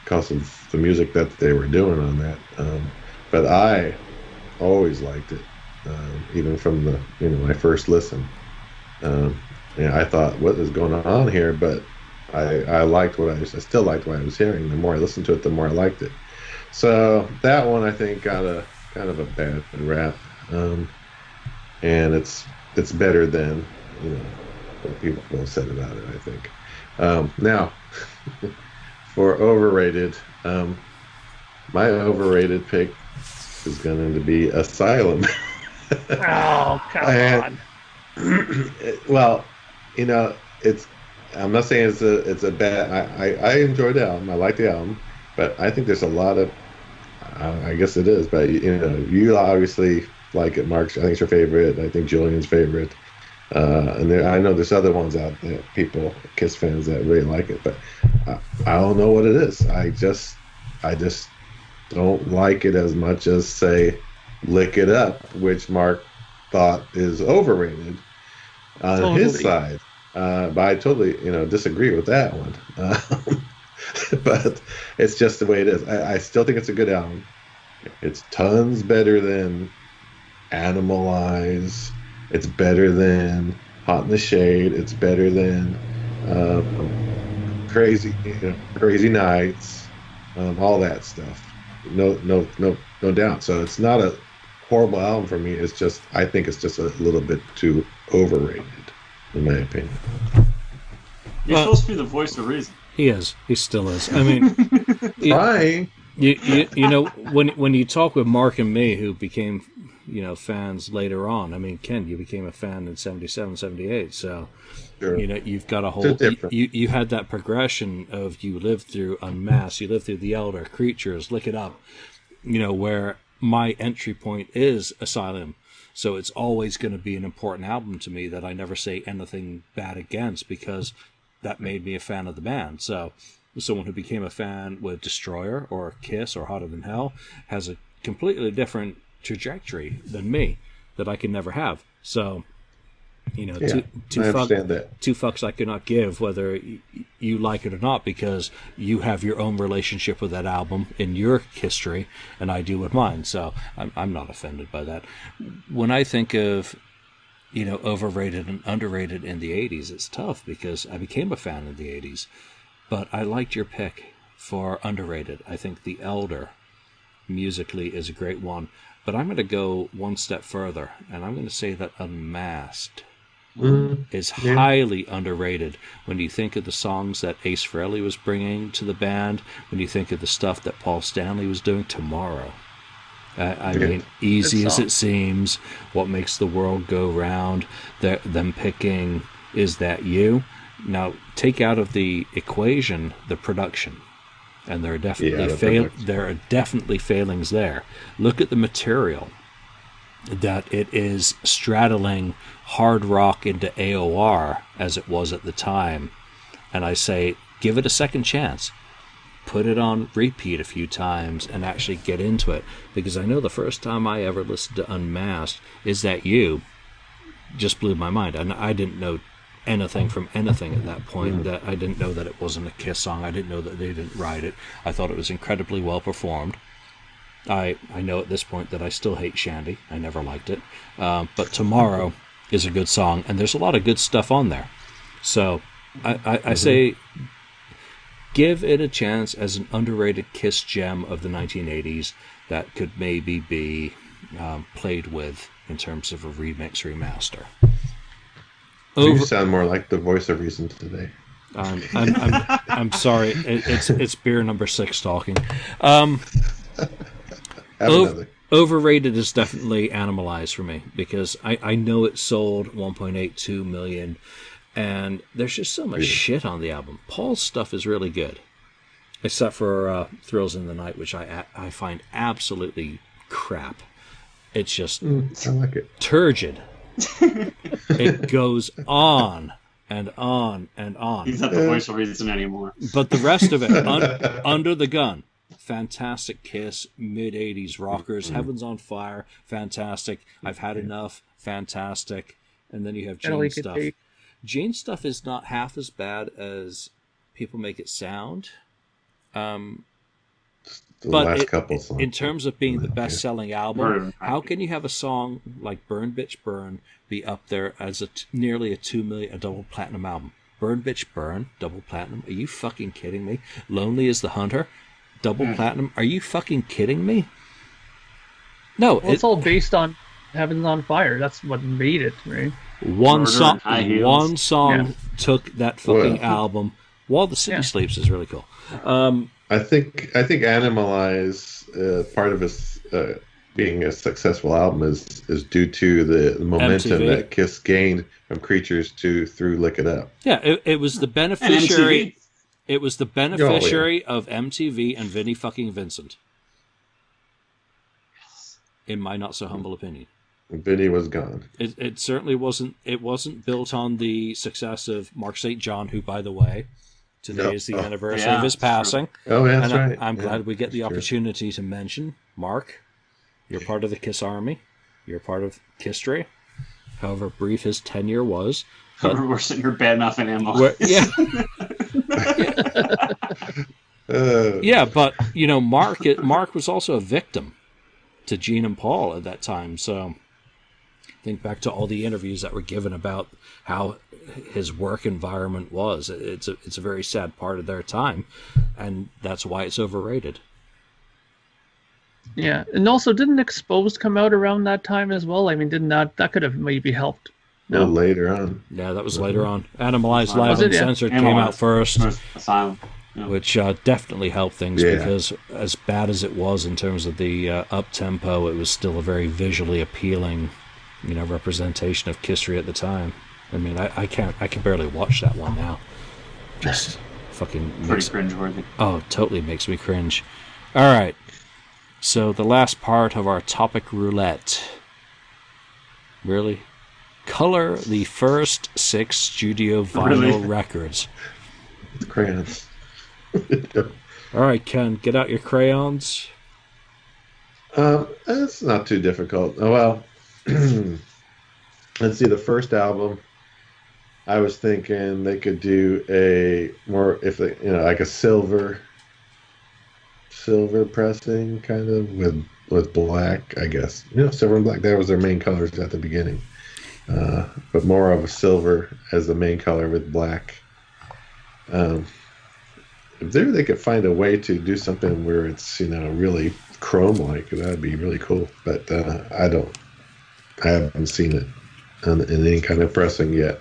because of the music that they were doing on that. But I always liked it, even from the my first listen. I thought, what is going on here? But I liked I still liked what I was hearing. The more I listened to it, the more I liked it. So that one I think got a kind of a bad rap, and it's better than what people have said about it. I think. Now, for overrated, my overrated pick is going to be Asylum. Oh, come on. Well, it's. I'm not saying it's a bad. I enjoyed the album. I like the album, but I think there's a lot of. I guess it is, but you obviously like it, Mark. I think it's your favorite. I think Julian's favorite. And I know there's other ones out there, people, KISS fans that really like it, but I don't know what it is. I just don't like it as much as, say, Lick It Up, which Mark thought is overrated on his side. But I totally, disagree with that one. But it's just the way it is. I still think it's a good album. It's tons better than Animalize. It's better than Hot in the Shade. It's better than Crazy Nights, all that stuff. No doubt. So it's not a horrible album for me. I think it's just a little bit too overrated, in my opinion. You're supposed to be the voice of reason. He is. He still is. I mean, Trying. When you talk with Mark and me, who became fans later on. I mean, Ken, you became a fan in 77, 78, so sure. You've got a whole you had that progression of you lived through Unmasked, you lived through The Elder, Creatures, Lick It Up, where my entry point is Asylum. So it's always going to be an important album to me that I never say anything bad against, because that made me a fan of the band. So someone who became a fan with Destroyer or KISS or Hotter Than Hell has a completely different trajectory than me that I can never have. So, two fucks I could not give whether you like it or not, because you have your own relationship with that album in your history, and I do with mine. So I'm not offended by that. When I think of overrated and underrated in the 80s, it's tough because I became a fan in the 80s. But I liked your pick for underrated. I think The Elder musically is a great one. But I'm going to go one step further, and I'm going to say that Unmasked is highly underrated when you think of the songs that Ace Frehley was bringing to the band, when you think of the stuff that Paul Stanley was doing. Tomorrow. I mean, Easy As It Seems, What Makes the World Go Round, them picking Is That You? Now, take out of the equation the production. And there are definitely failings there. Look at the material, that it is straddling hard rock into AOR as it was at the time. And I say, give it a second chance. Put it on repeat a few times and actually get into it. Because I know the first time I ever listened to Unmasked, Is That You? Just blew my mind. And I didn't know anything from anything at that point. That I didn't know that it wasn't a KISS song. I didn't know that they didn't write it. I thought it was incredibly well performed. I know at this point that I still hate Shandy. I never liked it. But Tomorrow is a good song, and there's a lot of good stuff on there. So I say give it a chance as an underrated KISS gem of the 1980s that could maybe be played with in terms of a remix, remaster. You sound more like the voice of reason today. I'm sorry. It's beer number 6 talking. Overrated is definitely Animalize for me, because I know it sold 1.82 million, and there's just so much shit on the album. Paul's stuff is really good, except for Thrills in the Night, which I find absolutely crap. It's just I like it. Turgid. It goes on and on and on. He's not the voice of reason anymore. But the rest of it, Under the Gun, fantastic KISS, mid-80s rockers. Heaven's on Fire, fantastic. I've Had Enough, fantastic. And then you have Gene's stuff. Gene's stuff is not half as bad as people make it sound. The But last couple songs. in terms of being the best-selling album, Burn. how can you have a song like "Burn Bitch Burn" be up there as nearly a 2 million, a double platinum album? "Burn Bitch Burn" double platinum? Are you fucking kidding me? "Lonely as the Hunter" double platinum? Are you fucking kidding me? No, Well, it's all based on Heaven's on Fire. That's what made it, right? one Murder song. in High Heels. One song Yeah. took that fucking Well. album. "While the City Yeah. Sleeps" is really cool. I think Animalize, part of his being a successful album is due to the momentum MTV. that Kiss gained from Creatures through Lick It Up. Yeah, it was the And beneficiary. MTV. It was the beneficiary of MTV and Vinnie fucking Vincent. In my not so humble opinion. Vinny was gone. It certainly wasn't. It wasn't built on the success of Mark St. John, who, by the way, today No. is the Oh. anniversary Yeah, of his that's true. passing. Oh, yeah, that's And right. I'm Yeah, glad we get the that's true. opportunity to mention Mark. You're part of the Kiss Army. You're part of Kisstry. However brief his tenure was. But We're sitting here bad enough in ammo. yeah, Uh, yeah, but Mark was also a victim to Gene and Paul at that time. So think back to all the interviews that were given about how his work environment was. It's a very sad part of their time, and that's why it's overrated. Yeah, and also didn't Exposed come out around that time as well? I mean, didn't that could have maybe helped? a little later on. Yeah, that was later on. Animalized Was Live it? Yeah. Uncensored came out first, Asylum. Yeah. which definitely helped things Yeah. because as bad as it was in terms of the up-tempo, it was still a very visually appealing, representation of Kissery at the time. I mean, I can barely watch that one now. Just fucking Pretty cringeworthy. oh, totally makes me cringe. All right, so the last part of our topic roulette. Really? Color the first 6 studio vinyl Really? records. Crayons. All right, Ken, get out your crayons. That's not too difficult. Oh, well, let's see. The first album, I was thinking they could do like a silver pressing kind of with black, I guess. Silver and black. That was their main colors at the beginning. But more of a silver as the main color with black. If they could find a way to do something where it's really chrome-like, that'd be really cool. But I haven't seen it in any kind of pressing yet.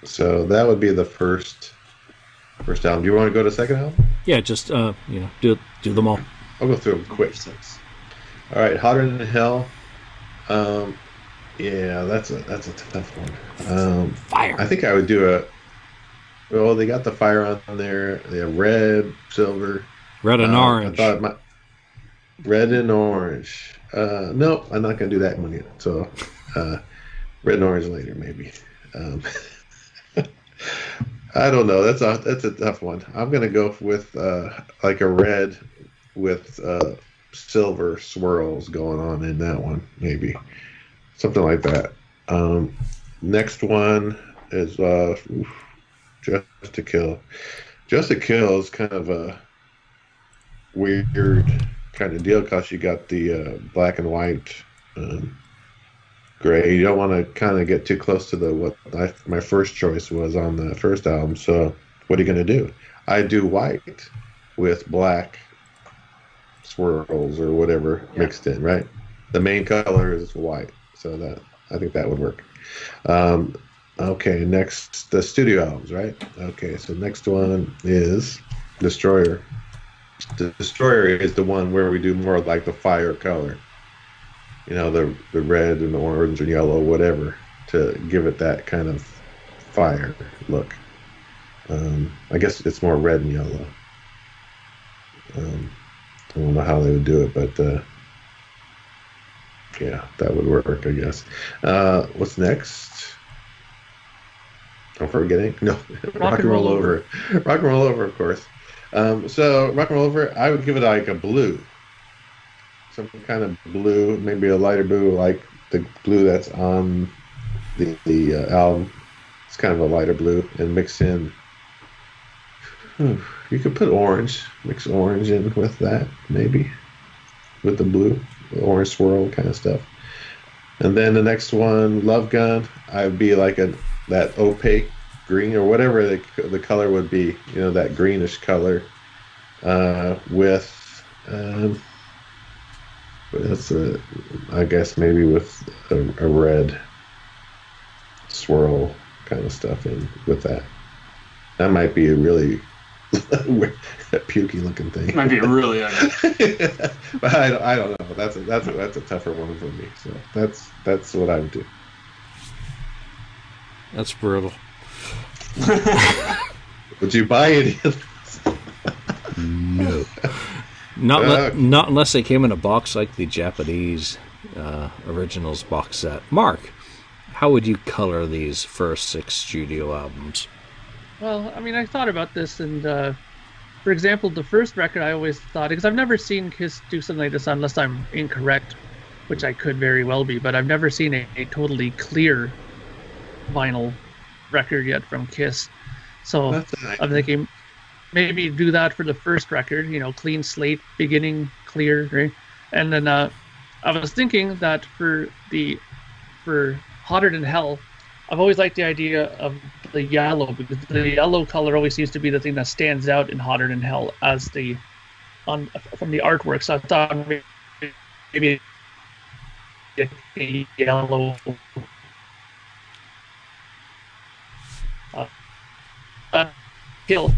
So that would be the first album. Do you want to go to the second album? Yeah, just do them all. I'll go through them quick. 6. All right, Hotter Than Hell. Yeah, that's a tough one. Fire. I think I would do well, they got the fire on there. They have red, silver. Red and orange. I thought red and orange. Nope, I'm not going to do that one yet. So, red and orange later, maybe. I don't know. That's a tough one. I'm going to go with like a red with silver swirls going on in that one, maybe something like that. Next one is Just to Kill. Just to Kill is kind of a weird kind of deal because you got the black and white gray. You don't want to kind of get too close to my first choice was on the first album. So what are you going to do? I do white with black swirls or whatever mixed in, right? The main color is white, so I think that would work. Okay, next, the studio albums, right? Okay, so next one is Destroyer. The Destroyer is the one where we do more like the fire color. The red and the orange and yellow, whatever, to give it that kind of fire look. I guess it's more red and yellow. I don't know how they would do it, but yeah, that would work, I guess. What's next? I'm forgetting. No, Rock and Roll Over. Rock and Roll Over, of course. So Rock and Roll Over, I would give it like a blue. Some kind of blue, maybe a lighter blue, like the blue that's on the album. It's kind of a lighter blue, and mix in You could put orange, mix orange in with that, maybe, with the blue, the orange swirl kind of stuff. And then the next one, Love Gun, I'd be like that opaque green or whatever the color would be, that greenish color, with I guess maybe with a red swirl kind of stuff in with that. That might be a really pukey looking thing. Might be really ugly. But I don't know. That's a tougher one for me. So that's what I would do. That's brutal. Would you buy any of those? No. Not unless they came in a box like the Japanese originals box set. Mark, how would you color these first 6 studio albums? Well, I mean, I thought about this, and for example, the first record I always thought, because I've never seen Kiss do something like this unless I'm incorrect, which I could very well be, but I've never seen a totally clear vinyl record yet from Kiss. So I'm thinking maybe do that for the first record, clean slate, beginning clear, right? And then I was thinking that for Hotter Than Hell, I've always liked the idea of the yellow, because the yellow color always seems to be the thing that stands out in Hotter Than Hell as from the artwork. So I thought maybe a yellow Kill.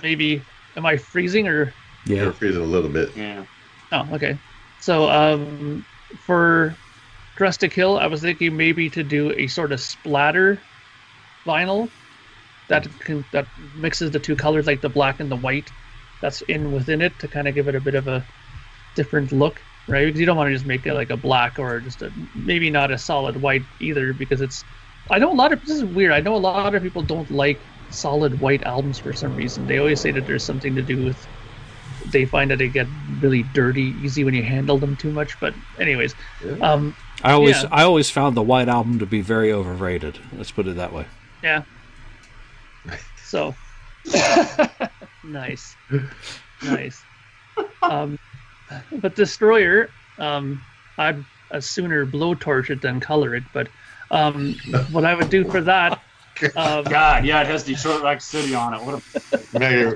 Maybe, am I freezing or? Yeah, you're freezing a little bit. Yeah. Oh, okay. So for Dress to Kill, I was thinking maybe to do a sort of splatter vinyl that mixes the two colors, like the black and the white that's within it, to kind of give it a bit of a different look, right? Because you don't want to just make it like a black or just maybe not a solid white either, because this is weird. I know a lot of people don't like solid white albums for some reason. They always say that there's something to do with, they find that they get really dirty easy when you handle them too much. But anyways, I always found the white album to be very overrated. Let's put it that way. Yeah. So nice. But Destroyer, I'd sooner blowtorch it than color it. But what I would do for that. God, yeah, it has Detroit Rock City on it. What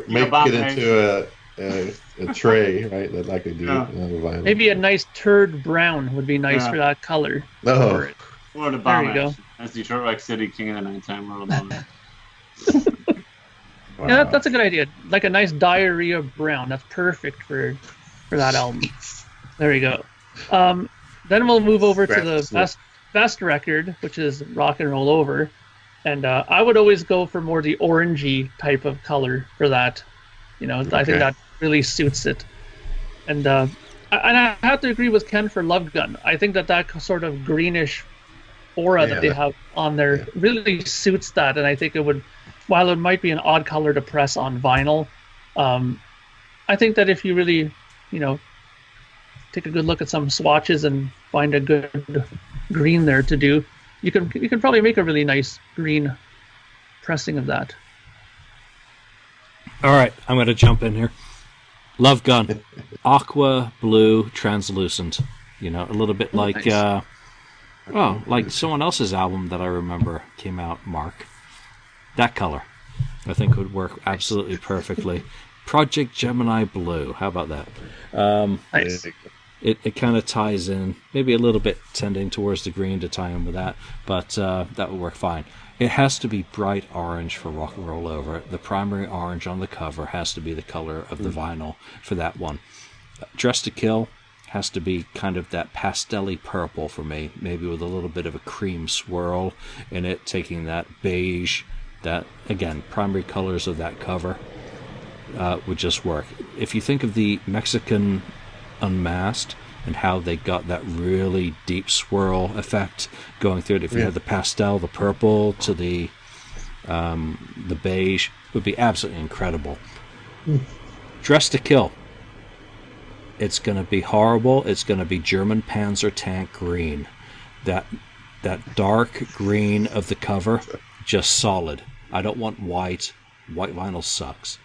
make it into a tray, right? Like they do on the vinyl. Maybe a nice turd brown would be nice for that color. Oh, what a bomb! There you go. That's Detroit Rock City, King of the Nighttime World. Wow. Yeah, that's a good idea. Like a nice diarrhea brown. That's perfect for that album. There you go. Then we'll move over to the best record, which is Rock and Roll Over. And I would always go for more the orangey type of color for that. I think that really suits it. And I have to agree with Ken for Love Gun. I think that sort of greenish aura that they have on there really suits that. And I think it would, while it might be an odd color to press on vinyl, I think that if you really, take a good look at some swatches and find a good green there to do, you can probably make a really nice green pressing of that. All right, I'm going to jump in here. Love Gun, aqua blue, translucent. A little bit like nice. Like someone else's album that I remember came out, Mark. That color, I think, would work absolutely perfectly. Project Gemini Blue. How about that? Nice. It kind of ties in, maybe a little bit tending towards the green to tie in with that, but that would work fine. It has to be bright orange for Rock and Roll Over. The primary orange on the cover has to be the color of the vinyl for that one. Dress to Kill has to be kind of that pastel-y purple for me, maybe with a little bit of a cream swirl in it, taking that beige, that, again, primary colors of that cover would just work. If you think of the Mexican Unmasked and how they got that really deep swirl effect going through it, if you had the pastel, the purple to the beige, it would be absolutely incredible. Dress to Kill, it's going to be horrible. It's going to be German Panzer tank green, that dark green of the cover, just solid. I don't want white, White vinyl sucks.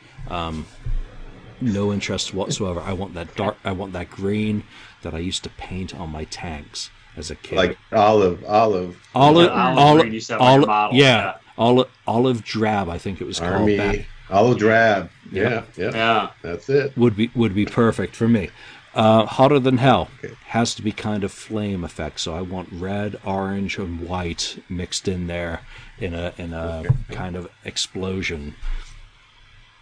No interest whatsoever. I want that dark. I want that green that I used to paint on my tanks as a kid. Like olive. Green you said on your models, yeah. Olive drab. I think it was called back. Olive drab. Yeah. That's it. Would be perfect for me. Hotter than hell has to be kind of flame effect. So I want red, orange, and white mixed in there in a kind of explosion.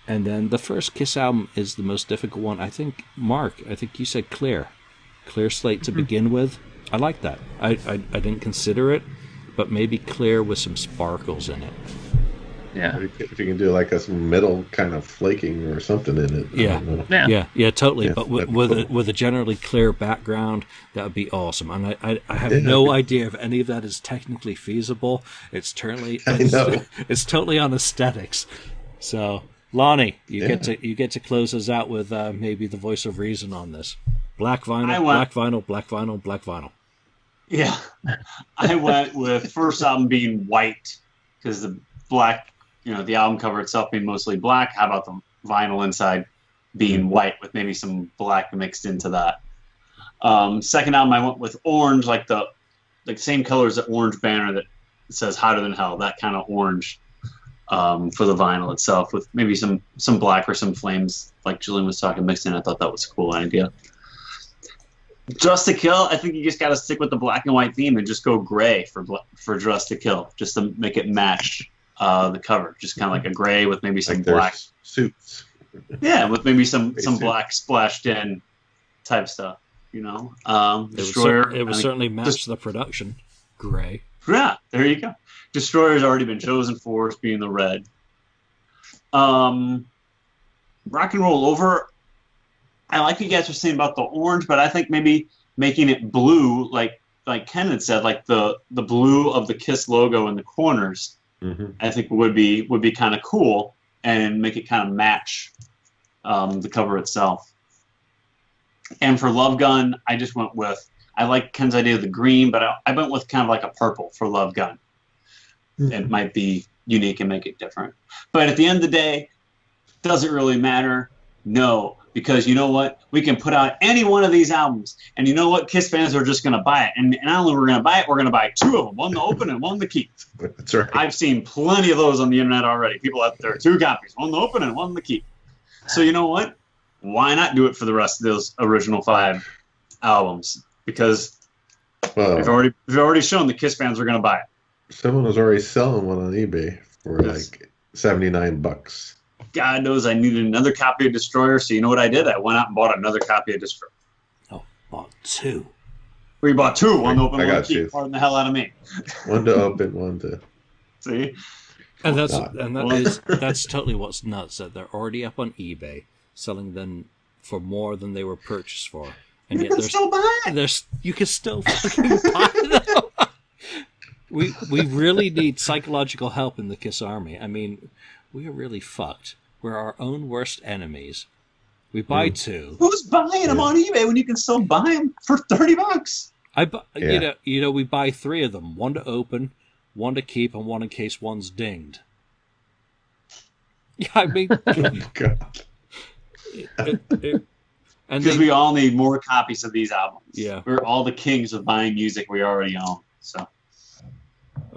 And then the first Kiss album is the most difficult one. I think, Mark, you said clear slate to begin with. I like that. I didn't consider it, but maybe clear with some sparkles in it. Yeah. If you can do like some metal kind of flaking or something in it. Yeah, totally. Yeah, but with a generally clear background, that would be awesome. And I have no idea if any of that is technically feasible. It's totally on aesthetics. So, Lonnie, you get to close us out with maybe the voice of reason on this. Black vinyl, black vinyl, black vinyl, black vinyl. Yeah, I went with first album being white because the black, the album cover itself being mostly black. How about the vinyl inside being white with maybe some black mixed into that? Second album, I went with orange, like the same color as the orange banner that says "Hotter Than Hell." That kind of orange for the vinyl itself, with maybe some black or some flames, like Julian was talking, mixed in. I thought that was a cool idea. Dress to Kill, I think you just got to stick with the black and white theme and just go gray for Dress to Kill, just to make it match the cover. Just kind of like a gray with maybe some black suits. Yeah, with maybe some black splashed in type stuff. Destroyer. It would certainly match the production. Gray. Yeah, there you go. Destroyer's already been chosen for us being the red. Rock and Roll Over. I like what you guys were saying about the orange, but I think maybe making it blue, like Ken had said, like the blue of the KISS logo in the corners, I think would be kind of cool and make it kind of match the cover itself. And for Love Gun, I just went with, I like Ken's idea of the green, but I went with kind of like a purple for Love Gun. It might be unique and make it different. But at the end of the day, does it really matter? No. Because you know what? We can put out any one of these albums, and you know what? KISS fans are just going to buy it. And not only we're going to buy it, we're going to buy two of them, one to open and one to keep. That's right. I've seen plenty of those on the internet already. People have their two copies, one to open and one to keep. So you know what? Why not do it for the rest of those original 5 albums? Because we've already shown the KISS fans are going to buy it. Someone was already selling one on eBay for like $79. God knows I needed another copy of Destroyer, so you know what I did? I went out and bought another copy of Destroyer. Oh, bought 2. We bought 2. One to open, one to to keep. Pardon the hell out of me. One to open, one to... See? And that's totally what's nuts, that they're already up on eBay, selling them for more than they were purchased for. And you can still buy it. You can still fucking buy them. We really need psychological help in the KISS Army. I mean, we are really fucked. We're our own worst enemies. We buy 2. Who's buying them on eBay when you can still buy them for $30? We buy 3 of them. One to open, one to keep, and one in case one's dinged. Yeah, I mean... God. Because we all need more copies of these albums. Yeah. We're all the kings of buying music we already own. So...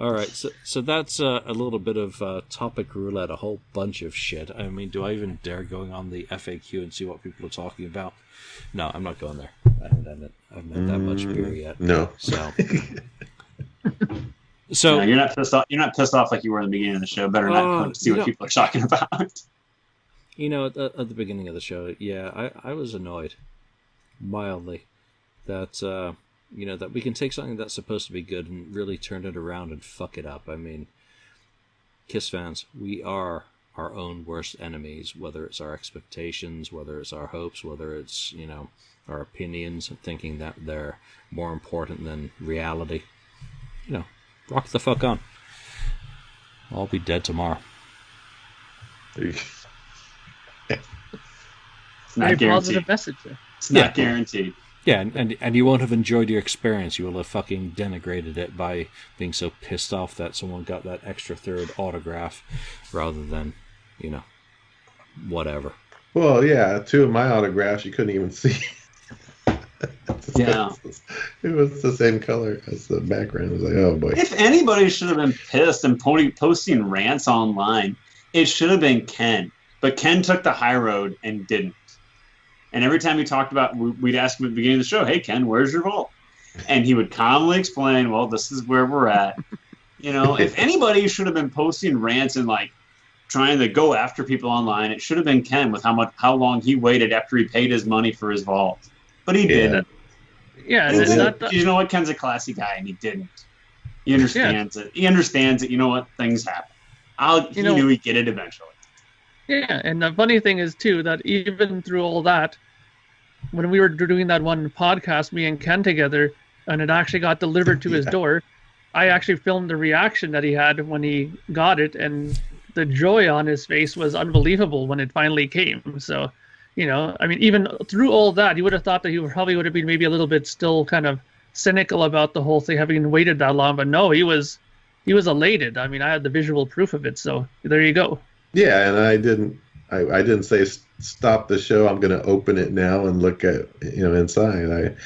All right, so that's a little bit of topic roulette, a whole bunch of shit. I mean, do I even dare going on the FAQ and see what people are talking about? No, I'm not going there. I haven't had that much beer yet. No. So no, you're not pissed off. You're not pissed off like you were in the beginning of the show. Better not come see what people are talking about. At the beginning of the show, yeah, I was annoyed, mildly, that. That we can take something that's supposed to be good and really turn it around and fuck it up. I mean, KISS fans, we are our own worst enemies, whether it's our expectations, whether it's our hopes, whether it's, our opinions, thinking that they're more important than reality. Rock the fuck on. I'll be dead tomorrow. It's Very not guaranteed. positive message there. It's not guaranteed. Yeah, and you won't have enjoyed your experience. You will have fucking denigrated it by being so pissed off that someone got that extra third autograph rather than whatever. Well, yeah, two of my autographs you couldn't even see. Yeah. It was the same color as the background. It was like, oh boy. If anybody should have been pissed and posting rants online, it should have been Ken. But Ken took the high road and didn't. And every time he talked about, we'd ask him at the beginning of the show, hey, Ken, where's your vault? And he would calmly explain, well, this is where we're at. If anybody should have been posting rants and like trying to go after people online, it should have been Ken with how long he waited after he paid his money for his vault. But he didn't. Yeah, you know what? Ken's a classy guy, and he didn't. He understands it. He understands that. You know what? Things happen. He knew he'd get it eventually. Yeah, and the funny thing is too that even through all that, when we were doing that one podcast, me and Ken together, and it actually got delivered to his door, I actually filmed the reaction that he had when he got it, and the joy on his face was unbelievable when it finally came. So. Even through all that, you would have thought that he probably would have been maybe a little bit still kind of cynical about the whole thing, having waited that long. But no, he was elated. I had the visual proof of it. So there you go. Yeah, and I didn't say stop the show. I'm going to open it now and look at inside.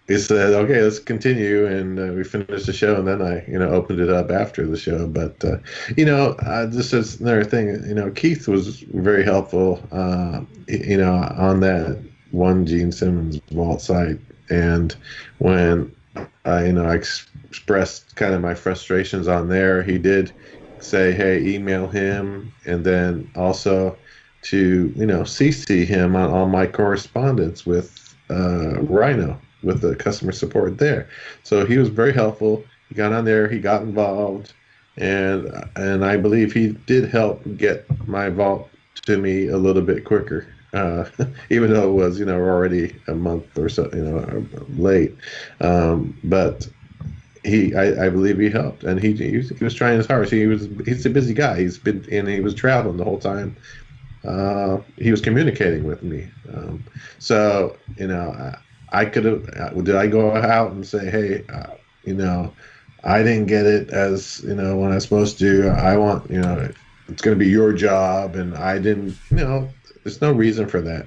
He said, okay, let's continue, and we finished the show, and then I opened it up after the show. But this is another thing. Keith was very helpful. On that one Gene Simmons vault site, and when I expressed kind of my frustrations on there, he did say, hey, email him, and then also to CC him on all my correspondence with Rhino, with the customer support there. So he was very helpful. He got on there, he got involved, and I believe he did help get my vault to me a little bit quicker, even though it was already a month or so late. But I believe he helped, and he was trying his hardest. He's a busy guy. He was traveling the whole time. He was communicating with me. I could have. Did I go out and say, hey, I didn't get it as when I was supposed to. I want it's going to be your job, and I didn't. There's no reason for that.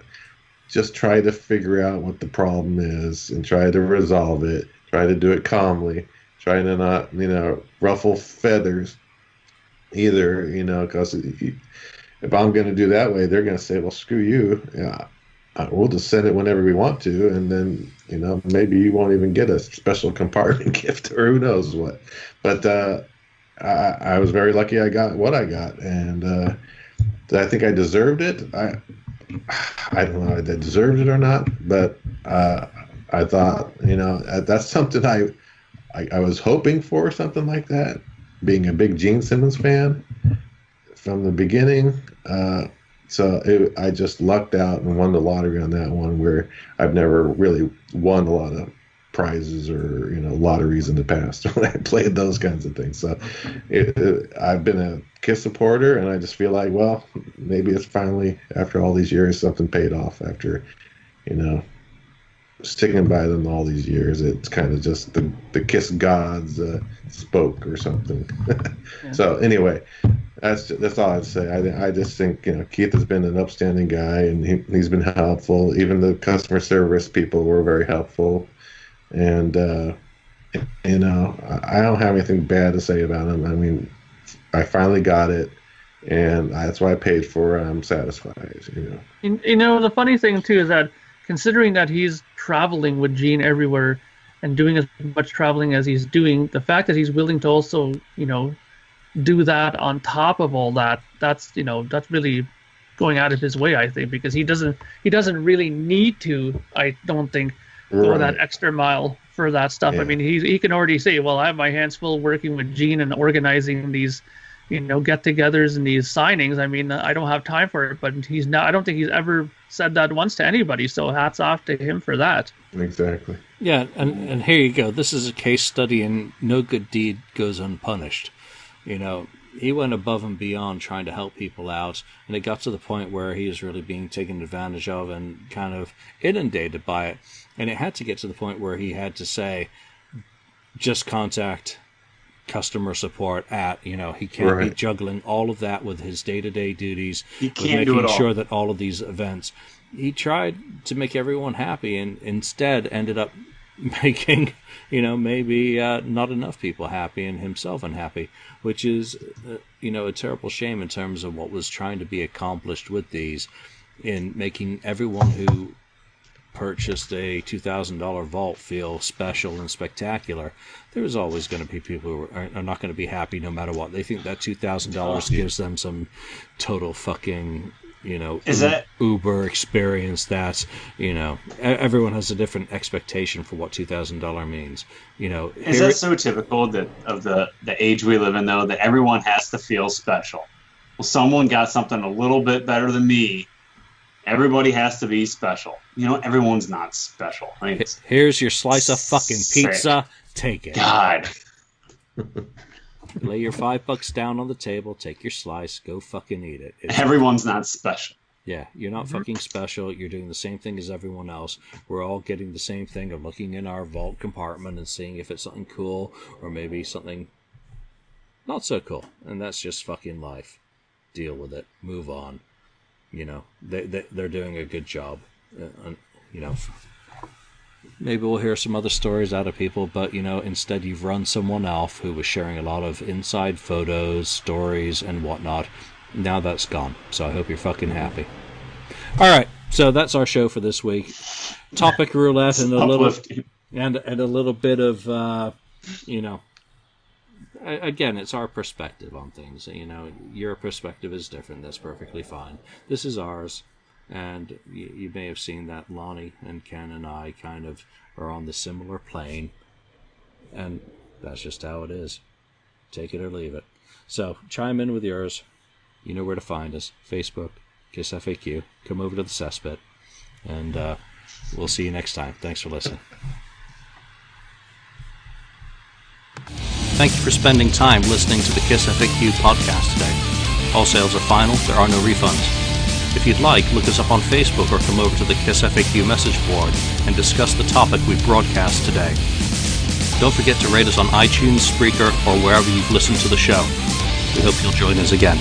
Just try to figure out what the problem is and try to resolve it. Try to do it calmly. Try to not ruffle feathers either. Because if I'm going to do that way, they're going to say, well, screw you. Yeah. We'll just send it whenever we want to, and then maybe you won't even get a special compartment gift or who knows what. But I was very lucky I got what I got, and I think I deserved it. I don't know if I deserved it or not, but I thought that's something I was hoping for, something like that. Being a big Gene Simmons fan from the beginning. So I just lucked out and won the lottery on that one, where I've never really won a lot of prizes or lotteries in the past when I played those kinds of things. So I've been a KISS supporter, and I just feel like, well, maybe it's finally, after all these years, something paid off. After sticking by them all these years, it's kind of just the KISS gods spoke or something. Yeah. So anyway. That's all I'd say. I just think Keith has been an upstanding guy, and he's been helpful. Even the customer service people were very helpful, and I don't have anything bad to say about him. I finally got it, and that's why I paid for it. I'm satisfied. The funny thing too is that, considering that he's traveling with Gene everywhere and doing as much traveling as he's doing, the fact that he's willing to also do that on top of all that, that's really going out of his way, I think, because he doesn't really need to, I don't think, go that extra mile for that stuff. Yeah. He can already say, well, I have my hands full working with Gene and organizing these get-togethers and these signings. I don't have time for it, but I don't think he's ever said that once to anybody, so hats off to him for that. Exactly. Yeah, and here you go. This is a case study in no good deed goes unpunished. He went above and beyond trying to help people out, and it got to the point where he was really being taken advantage of and kind of inundated by it. And it had to get to the point where he had to say, just contact customer support at. He can't be Right. juggling all of that with his day-to-day duties, He with can't do making it all. sure that all of these events. He tried to make everyone happy, and instead ended up making, maybe not enough people happy and himself unhappy, which is, a terrible shame in terms of what was trying to be accomplished with these, in making everyone who purchased a $2,000 vault feel special and spectacular. There's always going to be people who are not going to be happy no matter what. They think that $2,000 gives them some total fucking, Is that Uber experience that, everyone has a different expectation for what $2,000 means. is that so typical of the age we live in, though, that everyone has to feel special? Well, someone got something a little bit better than me. Everybody has to be special. Everyone's not special. I mean, here's your slice of fucking sick. pizza. Take it. God. Lay your $5 down on the table. Take your slice. Go fucking eat it. Everyone's not special. Yeah, you're not fucking special. You're doing the same thing as everyone else. We're all getting the same thing of looking in our vault compartment and seeing if it's something cool or maybe something not so cool. And that's just fucking life. Deal with it. Move on. They're doing a good job. Maybe we'll hear some other stories out of people, but, instead you've run someone off who was sharing a lot of inside photos, stories, and whatnot. Now that's gone. So I hope you're fucking happy. All right. So that's our show for this week. Topic roulette and a little bit of, again, it's our perspective on things. Your perspective is different. That's perfectly fine. This is ours. And you may have seen that Lonnie and Ken and I kind of are on the similar plane. And that's just how it is. Take it or leave it. So chime in with yours. You know where to find us. Facebook, KissFAQ. Come over to the cesspit. And we'll see you next time. Thanks for listening. Thank you for spending time listening to the KissFAQ podcast today. All sales are final. There are no refunds. If you'd like, look us up on Facebook or come over to the KissFAQ message board and discuss the topic we broadcast today. Don't forget to rate us on iTunes, Spreaker, or wherever you've listened to the show. We hope you'll join us again.